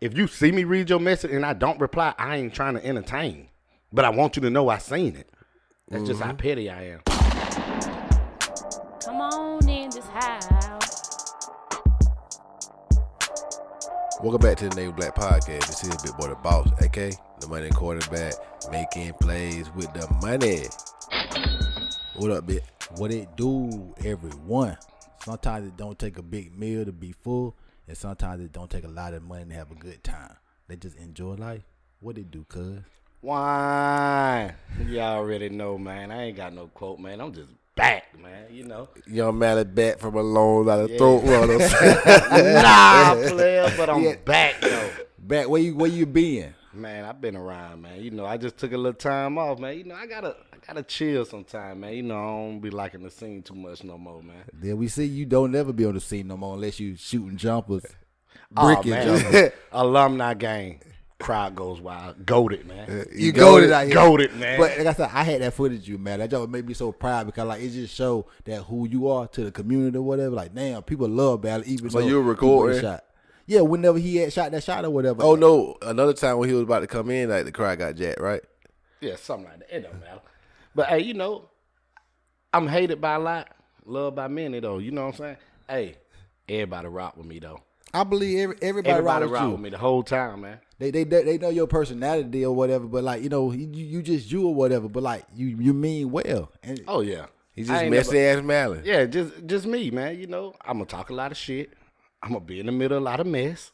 if you see me read your message and I don't reply, I ain't trying to entertain. But I want you to know I seen it. That's just how petty I am. Come on in this house. Welcome back to the Name Black Podcast. This is Big Boy the Boss, aka the money quarterback, making plays with the money. What up, Big? What it do, everyone? Sometimes it don't take a big meal to be full, and sometimes it don't take a lot of money to have a good time. They just enjoy life. What it do, cuz? Why? You already know, man. I ain't got no quote, man. I'm just back, man. You know. Young Mally back from a long lot of throat runners. Nah, player, but I'm back, though. Back, where you been? Man, I've been around, man. You know, I just took a little time off, man. You know, I gotta chill sometime, man. You know, I don't be liking the scene too much no more, man. Then we see you don't never be on the scene no more unless you shooting jumpers, Bricking jumpers. Alumni game. Crowd goes wild. Goated, man. You goated out here. Goated, man. But like I said, I had that footage of you, man. That joke made me so proud because like it just showed that who you are to the community or whatever. Like, damn, people love Bally even So though you were he recording? shot. Yeah, whenever he had shot that shot or whatever. Oh, no. Another time when he was about to come in, like the crowd got jacked, right? Yeah, something like that. It don't matter. But, hey, you know, I'm hated by a lot, loved by many, though. You know what I'm saying? Hey, everybody rock with me, though. I believe everybody rock with me the whole time, man. They know your personality or whatever, but like you know you just you or whatever, but like you mean well. And Oh, yeah. He's just messy ass Mally. Yeah, just me, man. You know, I'm going to talk a lot of shit. I'm going to be in the middle of a lot of mess.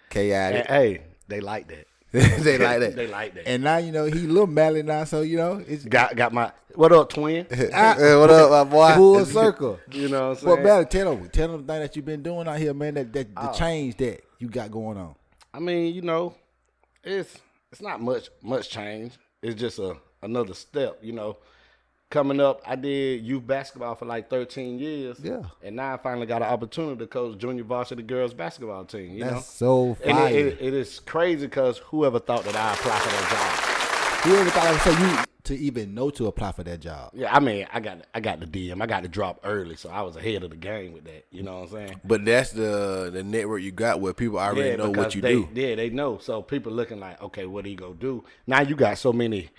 Chaotic. And, hey, they like that. They like that. They like that. and now you know he little Mally now, so you know it's Got my, what up, twin? Hey, what up, my boy? full circle. You know what I'm saying? But Mally, tell them the thing that you've been doing out here, man. The change that you got going on. I mean, you know, it's not much change. It's just another step, you know. Coming up, I did youth basketball for like 13 years. Yeah. And now I finally got an opportunity to coach junior varsity girls basketball team, you know. That's so And fire. it is crazy because whoever thought that I'd apply for that Who ever thought so you to even know to apply for that job? job. Yeah, I mean, I got the DM. I got the drop early, so I was ahead of the game with that. You know what I'm saying? But that's the network you got where people already know what because you do. Yeah, they know. So people looking like, okay, what he gonna do? Now you got so many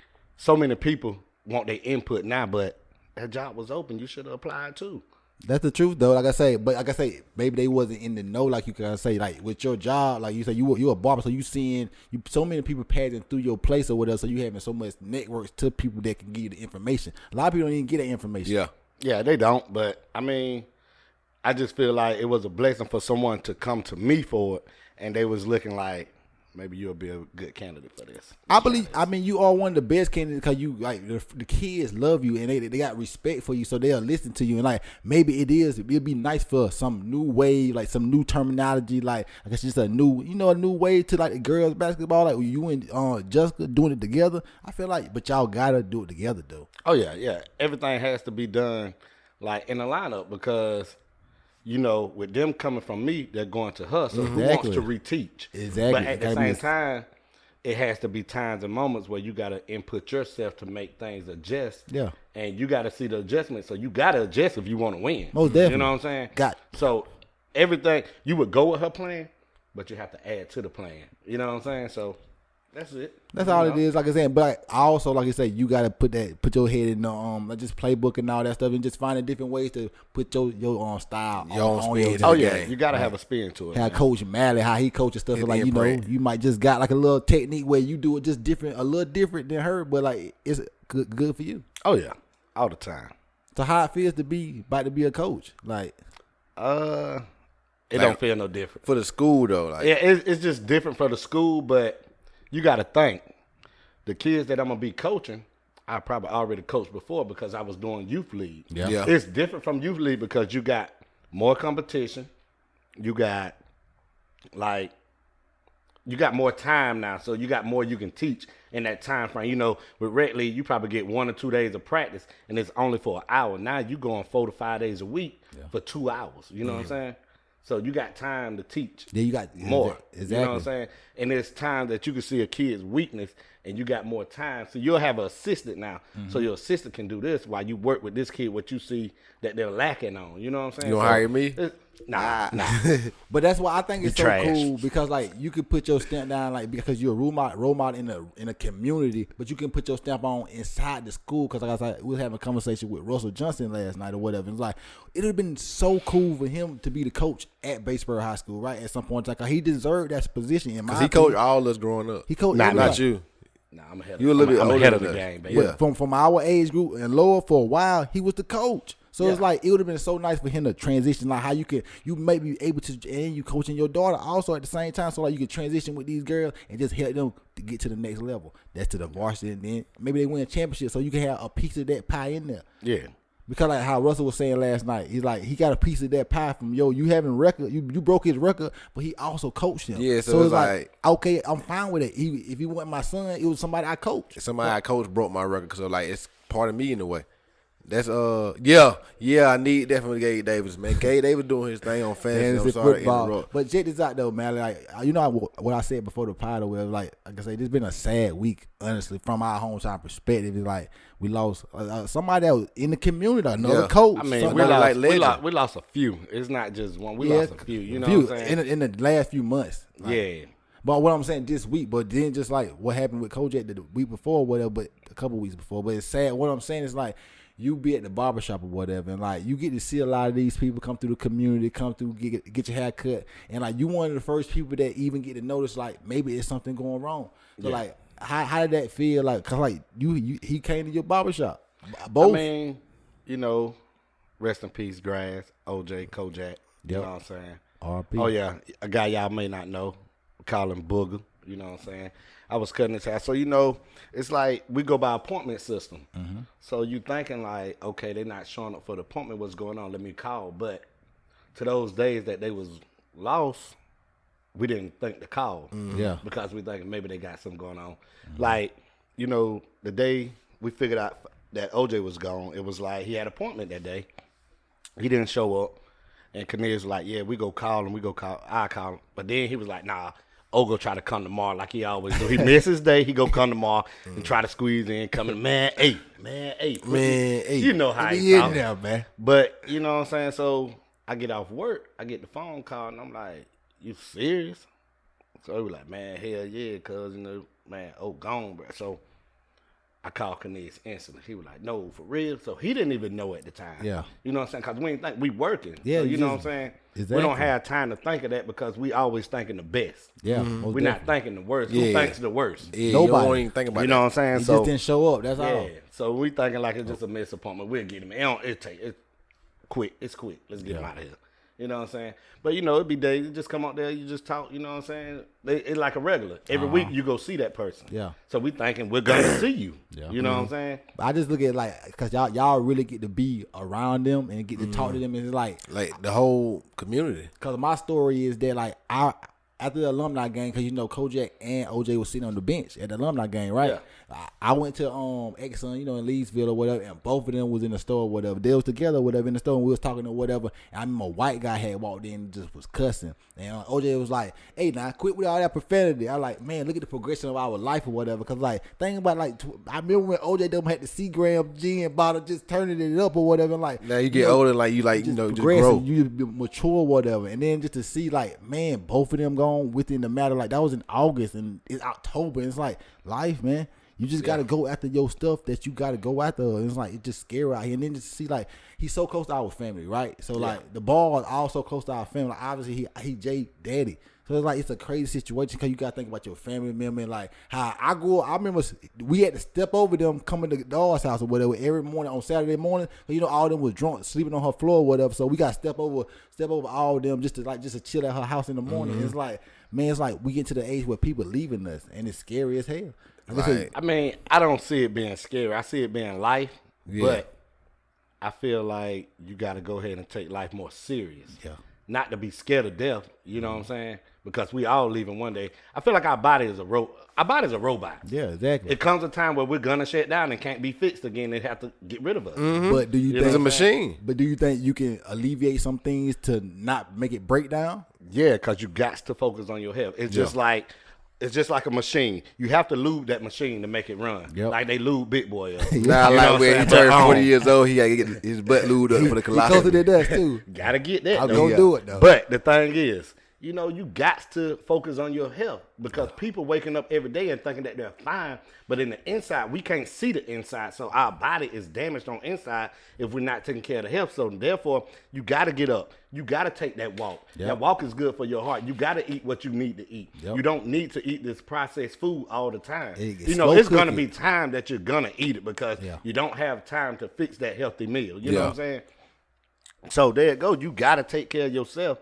people want their input now, but that job was open. You should have applied too. That's the truth though. Like I say, maybe they wasn't in the know like you can say like with your job, like you say you a barber, so you seeing so many people passing through your place or whatever, so you having so much networks to people that can give you the information. A lot of people don't even get that information. Yeah, they don't. But I mean, I just feel like it was a blessing for someone to come to me for it, and they was looking like maybe you'll be a good candidate for this. I mean, you are one of the best candidates because you like the kids love you and they got respect for you, so they'll listen to you. And like maybe it'd be nice for some new way, like some new terminology, like I guess just a new way to like the girls basketball, like you and Jessica doing it together. I feel like, but y'all gotta do it together though. Oh yeah. Everything has to be done like in a lineup because, you know, with them coming from me, they're going to her. So who wants to reteach? Exactly. But at the same time, it has to be times and moments where you got to input yourself to make things adjust. Yeah. And you got to see the adjustment. So you got to adjust if you want to win. Most definitely. You know what I'm saying? Got it. So everything, you would go with her plan, but you have to add to the plan. You know what I'm saying? So that's it. That's all it is, like I said. But I also, like I said, you gotta put your head in the like just playbook and all that stuff, and just finding different ways to put your style Your own spin. Oh yeah, you gotta have a spin to it. How Coach Mally, how he coaches stuff, His like imprint. you might just got like a little technique where you do it just different, a little different than her, but like it's good for you. Oh yeah, all the time. So how it feels to be about to be a coach, like It don't feel no different. For the school, though. Like, Yeah, it's just different for the school, but you got to think the kids that I'm gonna be coaching, I probably already coached before because I was doing youth league. Yeah. It's different from youth league because you got more competition, you got more time now, so you got more you can teach in that time frame. You know, with Red League, you probably get 1 or 2 days of practice, and it's only for an hour. Now you going 4 to 5 days a week for 2 hours. You know what I'm saying? So you got time to teach. Yeah, you got more. Exactly. You know what I'm saying? And there's time that you can see a kid's weakness, and you got more time. So you'll have an assistant now. So your assistant can do this while you work with this kid, what you see that they're lacking on. You know what I'm saying? You don't hire me? Nah. But that's why I think it's He so trash. cool because like you could put your stamp down like because you're a role model in a community, but you can put your stamp on inside the school. Because like I said, we were having a conversation with Russell Johnson last night or whatever. It's like it would have been so cool for him to be the coach at Batesboro High School, right? At some point in time, 'cause he deserved that position. In my Because he opinion. coached all us growing up. He coached Nah, everybody. Not you. Nah, I'm ahead. You a little bit I'm older ahead of than the us. game, baby. Yeah. From our age group and lower for a while, he was the coach. So it's Yeah. like it would have been so nice for him to transition, like how you may be able to, and you coaching your daughter also at the same time, so like you can transition with these girls and just help them to get to the next level. That's to the varsity, and then maybe they win a championship, so you can have a piece of that pie in there. Yeah. Because like how Russell was saying last night, he's like he got a piece of that pie from you having record. You broke his record, but he also coached him. Yeah, so it's like okay, I'm fine with it. If he wasn't my son, it was somebody I coached. somebody I coached broke my record because like it's part of me in a way. That's I need that from Gabe Davis, man. Gabe Davis doing his thing on fantasy. I'm sorry to interrupt. But check this out though, man. Like you know what I said before the pod, or whatever, like I say, this been a sad week, honestly, from our hometown perspective. It's like we lost somebody that was in the community, another coach. I mean, Somebody like legend. we lost a few. It's not just one. We lost a few. You know what I'm saying? in the last few months. Like, Yeah. But what I'm saying this week, but then just like what happened with Kojak the week before, or whatever, but a couple weeks before. But it's sad. What I'm saying is like you be at the barbershop or whatever, and like you get to see a lot of these people come through the community, come through, get your hair cut, and like you one of the first people that even get to notice like maybe it's something going wrong. So like how did that feel? Like, cause like he came to your barbershop. Both. I mean, you know, rest in peace, Grass, OJ, Kojak. You know what I'm saying? R.P. Oh yeah, a guy y'all may not know, we call him Booger. You know what I'm saying? I was cutting his hair, so you know, it's like we go by appointment system. Mm-hmm. So you thinking like, okay, they're not showing up for the appointment. What's going on? Let me call. But to those days that they was lost, we didn't think to call. Yeah. Because we thinking maybe they got something going on. Like, you know, the day we figured out that OJ was gone, it was like he had an appointment that day. He didn't show up. And Kanye was like, yeah, we go call him. I call him. But then he was like, nah, Ogo try to come tomorrow like he always do. He miss his day. He go come tomorrow and try to squeeze in. Coming, man, hey. You know how he in talk. there, man. But, you know what I'm saying? So I get off work. I get the phone call, and I'm like, you serious? So he was like, man, hell yeah, cuz, you know, man, gone, bro. So I called Kanice instantly. He was like, no, for real. So he didn't even know at the time. Yeah. You know what I'm saying? Because we ain't think we working. Yeah, So, you you know just- what I'm saying? Exactly. We don't have time to think of that because we always thinking the best. Yeah. We're not thinking the worst. Who Yeah. thinks the worst? Yeah, Nobody. You don't even think about You that. know what I'm saying? He So just didn't show up. That's all. yeah. So we thinking like it's just a missed appointment. We'll get him. It's quick. It's quick. Let's get him out of here. You know what I'm saying? But, you know, it'd be days. You just come out there, you just talk, you know what I'm saying? It's like a regular. Every week you go see that person. Yeah. So we thinking we're going to see you. Yeah. You know what I'm saying? I just look at it like because y'all really get to be around them and get to talk to them. And it's like the whole community. because my story is that like after the alumni game, because you know Kojak and OJ was sitting on the bench at the alumni game, right? Yeah. I went to Exxon, you know, in Leesville or whatever, and both of them was in the store or whatever. They was together or whatever in the store, and we was talking or whatever. And I remember a white guy had walked in and just was cussing. And OJ was like, hey, now quit with all that profanity. I like, man, look at the progression of our life or whatever. Because, like, think about, like, I remember when OJ them had the C-gram gin bottle just turning it up or whatever. Like, Now you get older, like you like, you know, just grow. You mature or whatever. And then just to see, like, man, both of them gone within the matter. Like, that was in August and it's October. And it's like, life, man. You just got to go after your stuff that you got to go after. And it's like, it's just scary out here. And then just see, like, he's so close to our family, right? So, like, the ball is also close to our family. Like, obviously, he Jay daddy. So, it's like, it's a crazy situation because you got to think about your family member. And, like, how I grew up, I remember we had to step over them coming to the dog's house or whatever every morning on Saturday morning. You know, all of them was drunk, sleeping on her floor or whatever. So, we got to step over all of them just to chill at her house in the morning. It's like, man, it's like we get to the age where people leaving us, and it's scary as hell. Right. I mean, I don't see it being scary. I see it being life. Yeah. But I feel like you got to go ahead and take life more serious. Yeah. Not to be scared of death. You know what I'm saying? Because we all leaving one day. I feel like our body is a robot. Yeah, exactly. It comes a time where we're gonna shut down and can't be fixed again. They have to get rid of us. But do you You know think It's a what I'm machine. But do you think you can alleviate some things to not make it break down? Yeah, because you got to focus on your health. It's just like it's just like a machine. You have to lube that machine to make it run. Yep. Like they lube Big Boy up. Now, like when he turned 40 years old, he got to get his butt lubed up for the He closer colostomy. than us too. Gotta get that. I'm though. gonna do it though. But the thing is, you know, you got to focus on your health because people waking up every day and thinking that they're fine, but in the inside, we can't see the inside. So our body is damaged on inside if we're not taking care of the health. So therefore, you got to get up. You got to take that walk. Yep. That walk is good for your heart. You got to eat what you need to eat. Yep. You don't need to eat this processed food all the time. It's You know, slow it's going to cooking. be time that you're going to eat it because you don't have time to fix that healthy meal. You know what I'm saying? So there it goes. You got to take care of yourself,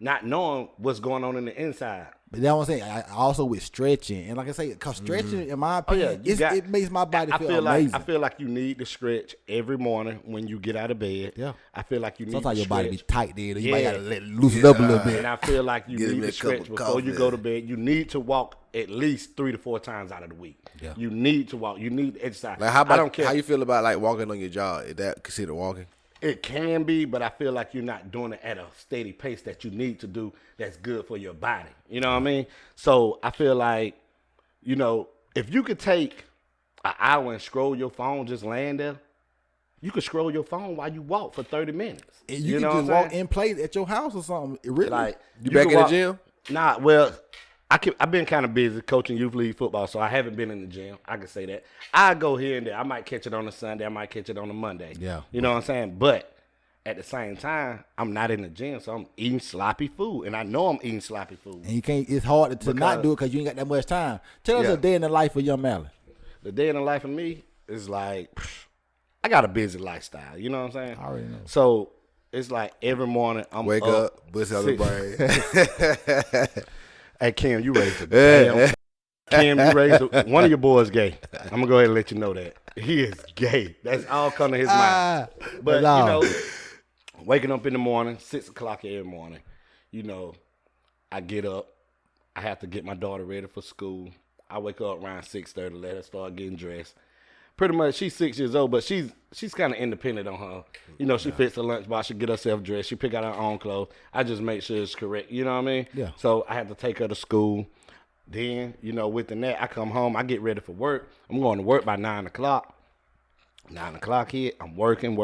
not knowing what's going on in the inside. But that's what I'm saying. I also with stretching, and like I say, cause stretching, in my opinion, it makes my body feel amazing. I feel like you need to stretch every morning when you get out of bed. Yeah. I feel like you need Sometimes to your stretch. body be tight there. You might Yeah. gotta let it loosen up a little bit. And I feel like you Give need me to a cup stretch of before you coffee. go to bed. You need to walk at least 3 to 4 times out of the week. Yeah. You need to walk. You need to exercise. Like how about I don't care. how you feel about like walking on your job? Is that considered walking? It can be, but I feel like you're not doing it at a steady pace that you need to do that's good for your body. You know what I mean? So I feel like, you know, if you could take an hour and scroll your phone just laying there, you could scroll your phone while you walk for 30 minutes. And you know can just what I'm walk saying? in place at your house or something. It really, Like You back could in the walk- gym? Nah, well, I've been kind of busy coaching youth league football, so I haven't been in the gym. I can say that. I go here and there. I might catch it on a Sunday. I might catch it on a Monday. Yeah. You know what I'm saying? But at the same time, I'm not in the gym, so I'm eating sloppy food, and I know I'm eating sloppy food. and you can't. It's hard to not do it because you ain't got that much time. Tell us Yeah. a day in the life of young Mallon. The day in the life of me is like, I got a busy lifestyle. You know what I'm saying? I already know. So it's like every morning I'm Wake up, bust out the brain. Hey, Kim, you raised a damn. Kim, you raised one of your boys gay. I'm gonna go ahead and let you know that he is gay. That's all come to his mind. But no. you know, waking up in the morning, 6 o'clock every morning. You know, I get up. I have to get my daughter ready for school. I wake up around 6:30, let her start getting dressed. Pretty much, she's 6 years old, but she's kind of independent on her. You know, she fits her lunchbox, she get herself dressed, she pick out her own clothes. I just make sure it's correct. You know what I mean? Yeah. So I have to take her to school. Then, you know, within that, I come home, I get ready for work. I'm going to work by 9 o'clock. 9 o'clock hit, I'm working.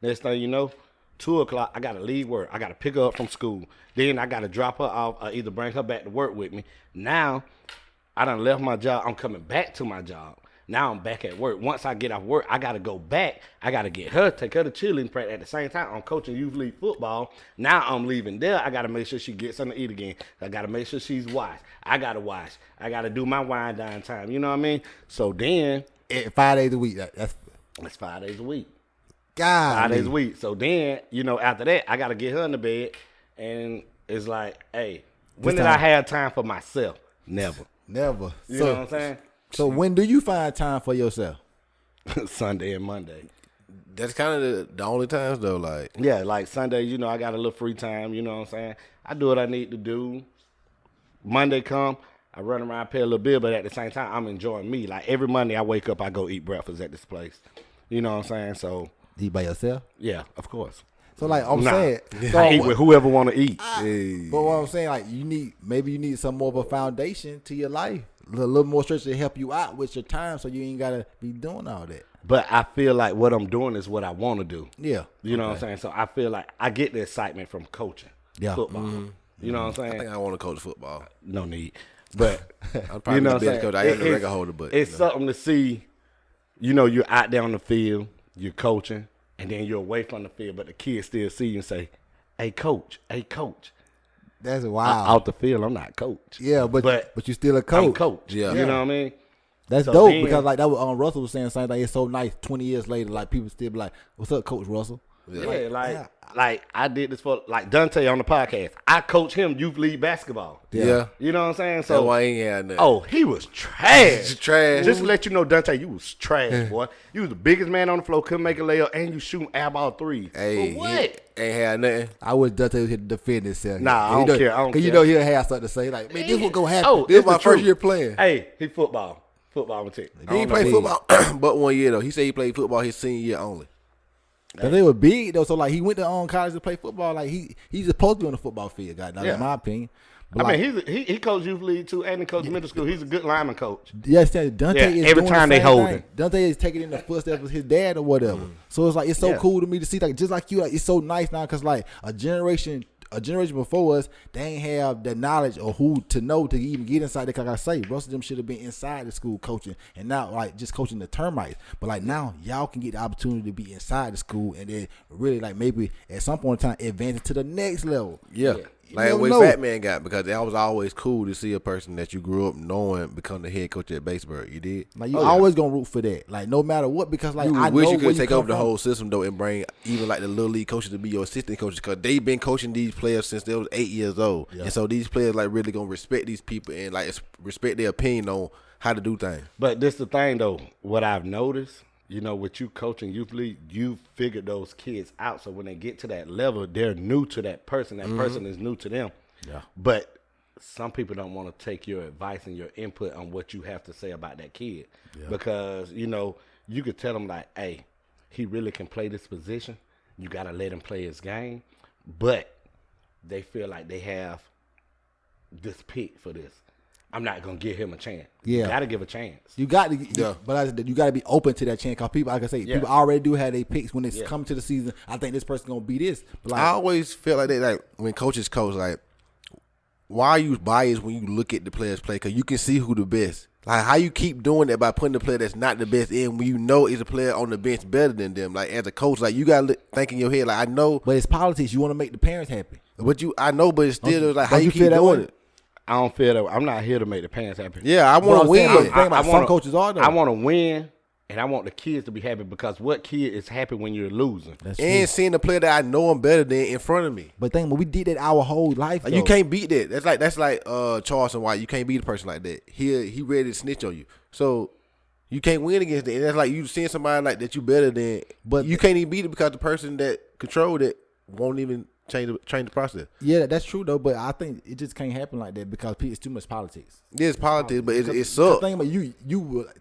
Next thing you know, 2 o'clock, I got to leave work. I got to pick her up from school. Then I got to drop her off or either bring her back to work with me. Now, I done left my job. I'm coming back to my job. Now I'm back at work. Once I get off work, I got to go back. I got to get her, take her to cheerleading practice. At the same time, I'm coaching youth league football. Now I'm leaving there. I got to make sure she gets something to eat again. I got to make sure she's washed. I got to wash. I got to do my wind down time. You know what I mean? So then, 5 days a week. That's 5 days a week. 5 God. days a week. So then, you know, after that, I got to get her in the bed. And it's like, hey, when did I have time for myself? Never. Never. You know what I'm saying? So when do you find time for yourself? Sunday and Monday. That's kind of the only times though. Like Yeah, like Sundays, you know, I got a little free time, you know what I'm saying? I do what I need to do. Monday come, I run around, pay a little bill, but at the same time, I'm enjoying me. Like every Monday I wake up, I go eat breakfast at this place. You know what I'm saying? So, Eat by yourself? yeah, of course. So like I'm Nah. saying, I eat with whoever want to eat. but what I'm saying, like maybe you need some more of a foundation to your life, a little more structure to help you out with your time, so you ain't gotta be doing all that. But I feel like what I'm doing is what I want to do. Yeah, You know what I'm saying? So I feel like I get the excitement from coaching football. You know what I'm I saying? think I want to coach football. No need. But I'm probably you know the what I'm best saying? coach. I am the record holder, but it's you know. something to see. You know, you're out there on the field, you're coaching, and then you're away from the field, but the kids still see you and say, hey, coach. that's I'm wild. out the field, I'm not coach. Yeah, but you still a coach. I'm coach. Yeah. You know what I mean? That's So dope then- because like that was Russell was saying the same thing. It's so nice. 20 years later, like people still be like, "What's up, Coach Russell?" Yeah, like I did this for like Dante on the podcast. I coach him youth league basketball. Yeah. You know what I'm saying? That's So why I ain't had nothing. oh, he was trash. He's trash. Just to let you know, Dante, you was trash, boy. You was the biggest man on the floor, couldn't make a layup, and you shooting airball threes. Hey, For what? he ain't had nothing. I wish Dante was here to defend himself. Nah, I don't care. I don't Cause you care. know he'll have something to say. Like, man, this what gonna happen. Oh, This it's my the first truth. year playing. Hey, he football material. He ain't played football but 1 year though. He said he played football his senior year only. Cause they were big though. So like he went to college to play football. Like he's supposed to be on the football field, guy. Now, Yeah. in my opinion. I mean, he coached youth league too, and he coached middle school. He's a good lineman coach. Yes, Dante is every doing time the they same hold thing. him. Dante is taking in the footsteps of his dad or whatever. So it's like it's so cool to me to see, like, just like you, like, it's so nice now because like a generation before us, they ain't have the knowledge or who to know to even get inside there. Cause like I say, most of them should have been inside the school coaching, and now like just coaching the termites. But like now, y'all can get the opportunity to be inside the school and then really like maybe at some point in time advance it to the next level. Yeah. Like what Fat Man got, because that was always cool to see a person that you grew up knowing become the head coach at Batesburg. You did? Like you always gonna root for that. Like no matter what, because like I wish know you could where take come over the from. whole system though and bring even like the little league coaches to be your assistant coaches, because they've been coaching these players since they was 8 years old, and so these players like really gonna respect these people and like respect their opinion on how to do things. But this the thing though, what I've noticed, you know, with you coaching youth league, you figured those kids out. So when they get to that level, they're new to that person. That person is new to them. Yeah. But some people don't want to take your advice and your input on what you have to say about that kid. Yeah. Because, you know, you could tell them like, hey, he really can play this position. You got to let him play his game. But they feel like they have this pick for this. I'm not going to give him a chance. Yeah. You got to give a chance. You got to, but you got to be open to that chance, because people, like I say, people already do have their picks when it's come to the season. I think this person's going to be this. But like, I always feel like that, like when coaches coach, like, why are you biased when you look at the players play? Because you can see who the best. Like, how you keep doing that by putting the player that's not the best in when you know is a player on the bench better than them? Like, as a coach, like, you got to think in your head, like, I know. But it's politics. You want to make the parents happy. I know, but it's still, like, how you feel keep doing it? I don't feel that way. I'm not here to make the parents happy. Yeah, I want to win. Some coaches are, though. I want to win. And I want the kids to be happy, because what kid is happy when you're losing? And seeing the player that I know I'm better than in front of me. But think, we did that our whole life. Like, you can't beat that. That's like Charleston White. You can't beat a person like that. He ready to snitch on you. So you can't win against that. And that's like you seeing somebody like that you better than, but you can't even beat it because the person that controlled it won't even change the process. Yeah, that's true though. But I think it just can't happen like that because it's too much politics. Yeah, it's politics, but it sucks. Think about you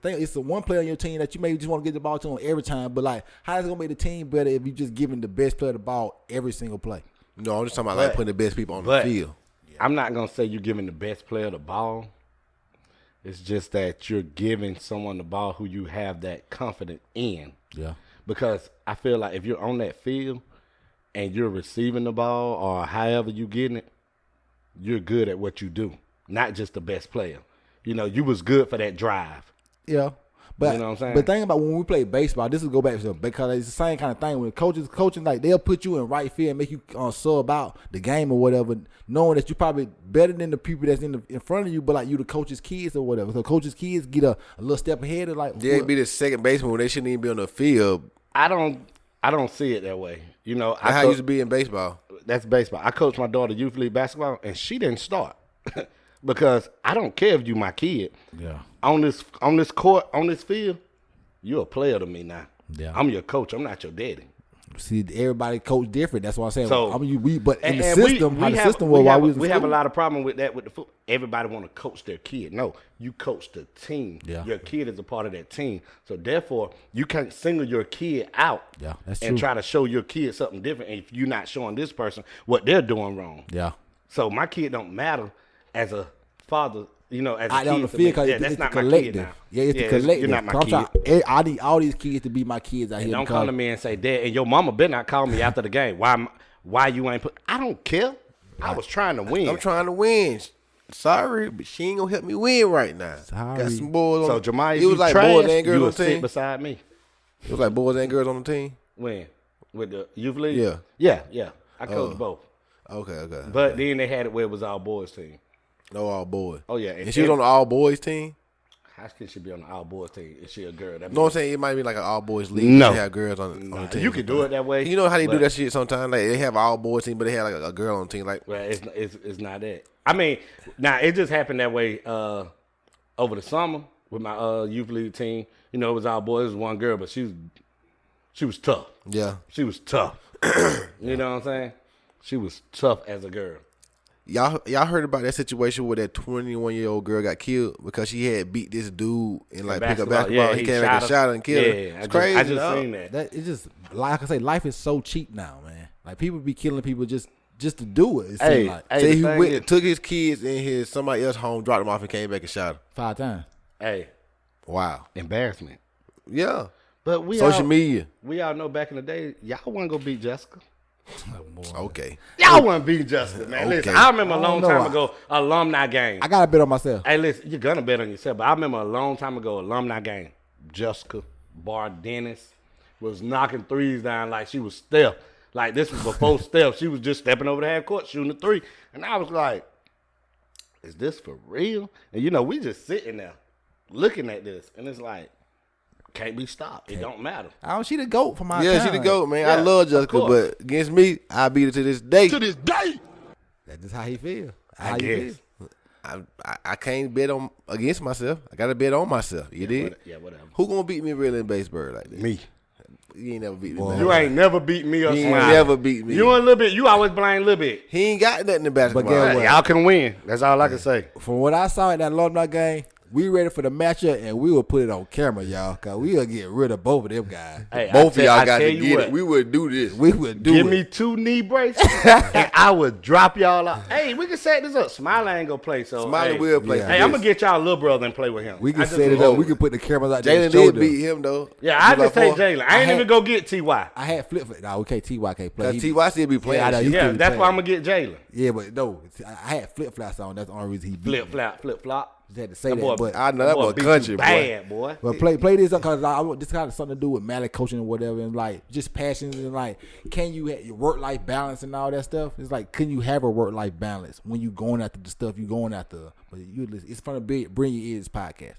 think it's the one player on your team that you maybe just want to get the ball to him every time. But like, how is it gonna make the team better if you just giving the best player the ball every single play? No, I'm just talking about like putting the best people on the field. I'm not gonna say you're giving the best player the ball. It's just that you're giving someone the ball who you have that confidence in. Yeah. Because I feel like if you're on that field and you're receiving the ball or however you getting it, you're good at what you do. Not just the best player. You know, you was good for that drive. Yeah. But, you know what I'm saying? But think about when we play baseball, this will go back to, because it's the same kind of thing. When coaches coaching, like, they'll put you in right field and make you sub out the game or whatever, knowing that you're probably better than the people that's in front of you, but like you the coach's kids or whatever. So coach's kids get a little step ahead of like. They'd be the second baseman when they shouldn't even be on the field. I don't see it that way. You know, I used to be in baseball. That's baseball. I coached my daughter youth league basketball, and she didn't start because I don't care if you my kid. Yeah. On this court, on this field, you're a player to me now. Yeah. I'm your coach. I'm not your daddy. See, everybody coach different. That's what I'm saying. So, but in the system, we have a lot of problem with that with the football. Everybody want to coach their kid. No, you coach the team. Yeah. Your kid is a part of that team. So therefore, you can't single your kid out. Yeah, that's true. And try to show your kid something different if you're not showing this person what they're doing wrong. Yeah. So my kid don't matter as a father. You know, as a kid on the field, that's not my kid now. Yeah, it's the collective. You're not my kid. I need all these kids to be my kids out here. Don't come to me and say, Dad, and your mama better not call me after the game. Why you ain't put? I don't care. I was trying to win. I'm trying to win. Sorry, but she ain't gonna help me win right now. Sorry. Got some boys on. So Jemiah, it was like trash, boys and girls on the team. Sit beside me. It was like boys and girls on the team. When with the youth league? Yeah. I coached both. Okay. But then they had it where it was all boys team. No, all boys. Oh, yeah. And she was on the all boys team? How can she be on the all boys team? Is she a girl? No, I'm saying it might be like an all boys league. No. They have girls on the team. You can do it that way. You know how they do that shit sometimes? Like, they have an all boys team, but they have like a girl on the team. Like, well, it's not that. I mean, it just happened that way over the summer with my youth league team. You know, it was all boys. It was one girl, but she was tough. Yeah. She was tough. You know what I'm saying? She was tough as a girl. Y'all heard about that situation where that 21-year-old girl got killed because she had beat this dude in like pick up basketball. Yeah, he came back and shot her and killed her. It's crazy. I just seen that. It's just, like I say, life is so cheap now, man. Like, people be killing people just just to do it. It Hey, seemed like hey, Say the he thing went, is- took his kids in his somebody else home, dropped them off, and came back and shot him. 5 times. Hey, Wow. embarrassment. Yeah. But we Social all, media. We all know back in the day, y'all wasn't gonna beat Jessica. Okay. Y'all wasn't beat Jessica, man. Okay. Listen, I remember a long know. time ago, alumni game. I got to bet on myself. Hey, listen, you're gonna bet on yourself, but I remember a long time ago, alumni game. Jessica, Bar Dennis was knocking threes down like she was Steph. Like this was before Steph. She was just stepping over the half court, shooting a three. And I was like, is this for real? And you know, we just sitting there looking at this, and it's like, can't be stopped. It don't matter. She the GOAT for my Yeah, time. she the GOAT, man. Yeah, I love of Jessica, course. but against me, I beat her to this day. That's just how he feel. I guess. I can't bet on against myself. I got to bet on myself. You dig? Yeah, whatever. Who gonna beat me really in baseball like that? Me. You ain't never beat me. Boy. man. You ain't never beat me or He ain't Smiley. never beat me. You a little bit. You always blame Lil Bit. He ain't got nothing in basketball. guess Hey, what? y'all can win. That's all I can say. From what I saw at that alumni game, we ready for the matchup, and we will put it on camera, y'all, because we will get rid of both of them guys. Hey, Both of y'all I got tell to you get what, it. We would do this. We would do Give it. me 2 knee braces, and I would drop y'all out. Hey, we can set this up. Smiley ain't gonna play, so Smiley hey. will play. Yeah. for Hey, I'm this. gonna get y'all little brother and play with him. We can I just- set it up. We can put the cameras out there. Jalen and show did them. beat him though. Yeah, I just take July 4th. Jalen. I ain't even go get Ty. I had flip. No, okay, Ty can't play. Cause Ty still be playing. Yeah, I know. shit. You Yeah, couldn't that's play. why I'm gonna get Jalen. Yeah, but no, I had flip flops on. That's the only reason he beat Flip me. flap, flip flop. Just had to say That boy- that. But I know that boy beat country you boy. bad, boy. But play this up because I want this kind of something to do with Malik coaching and whatever, and like just passions and like, can you have your work life balance and all that stuff? It's like, can you have a work life balance when you going after the stuff you going after? But you listen, it's from the Bring Your Ears podcast.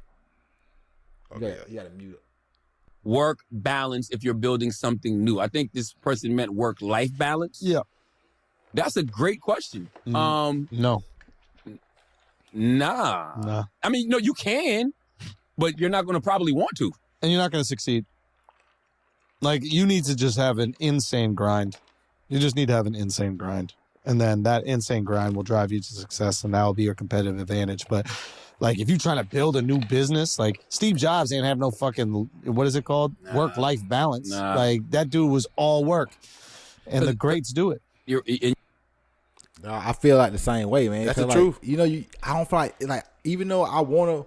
You gotta mute it. Work balance if you're building something new. I think this person meant work-life balance. Yeah. That's a great question. No. Nah. I mean, no, you can, but you're not going to probably want to. And you're not going to succeed. Like, you need to just have an insane grind. You just need to have an insane grind. And then that insane grind will drive you to success, and that will be your competitive advantage. But, like, if you're trying to build a new business, like, Steve Jobs ain't have no fucking, what is it called? Work-life balance. Nah. Like, that dude was all work. And the greats do it. I feel like the same way, man. That's 'Cause, the like, truth. You know, I don't feel like even though I wanna,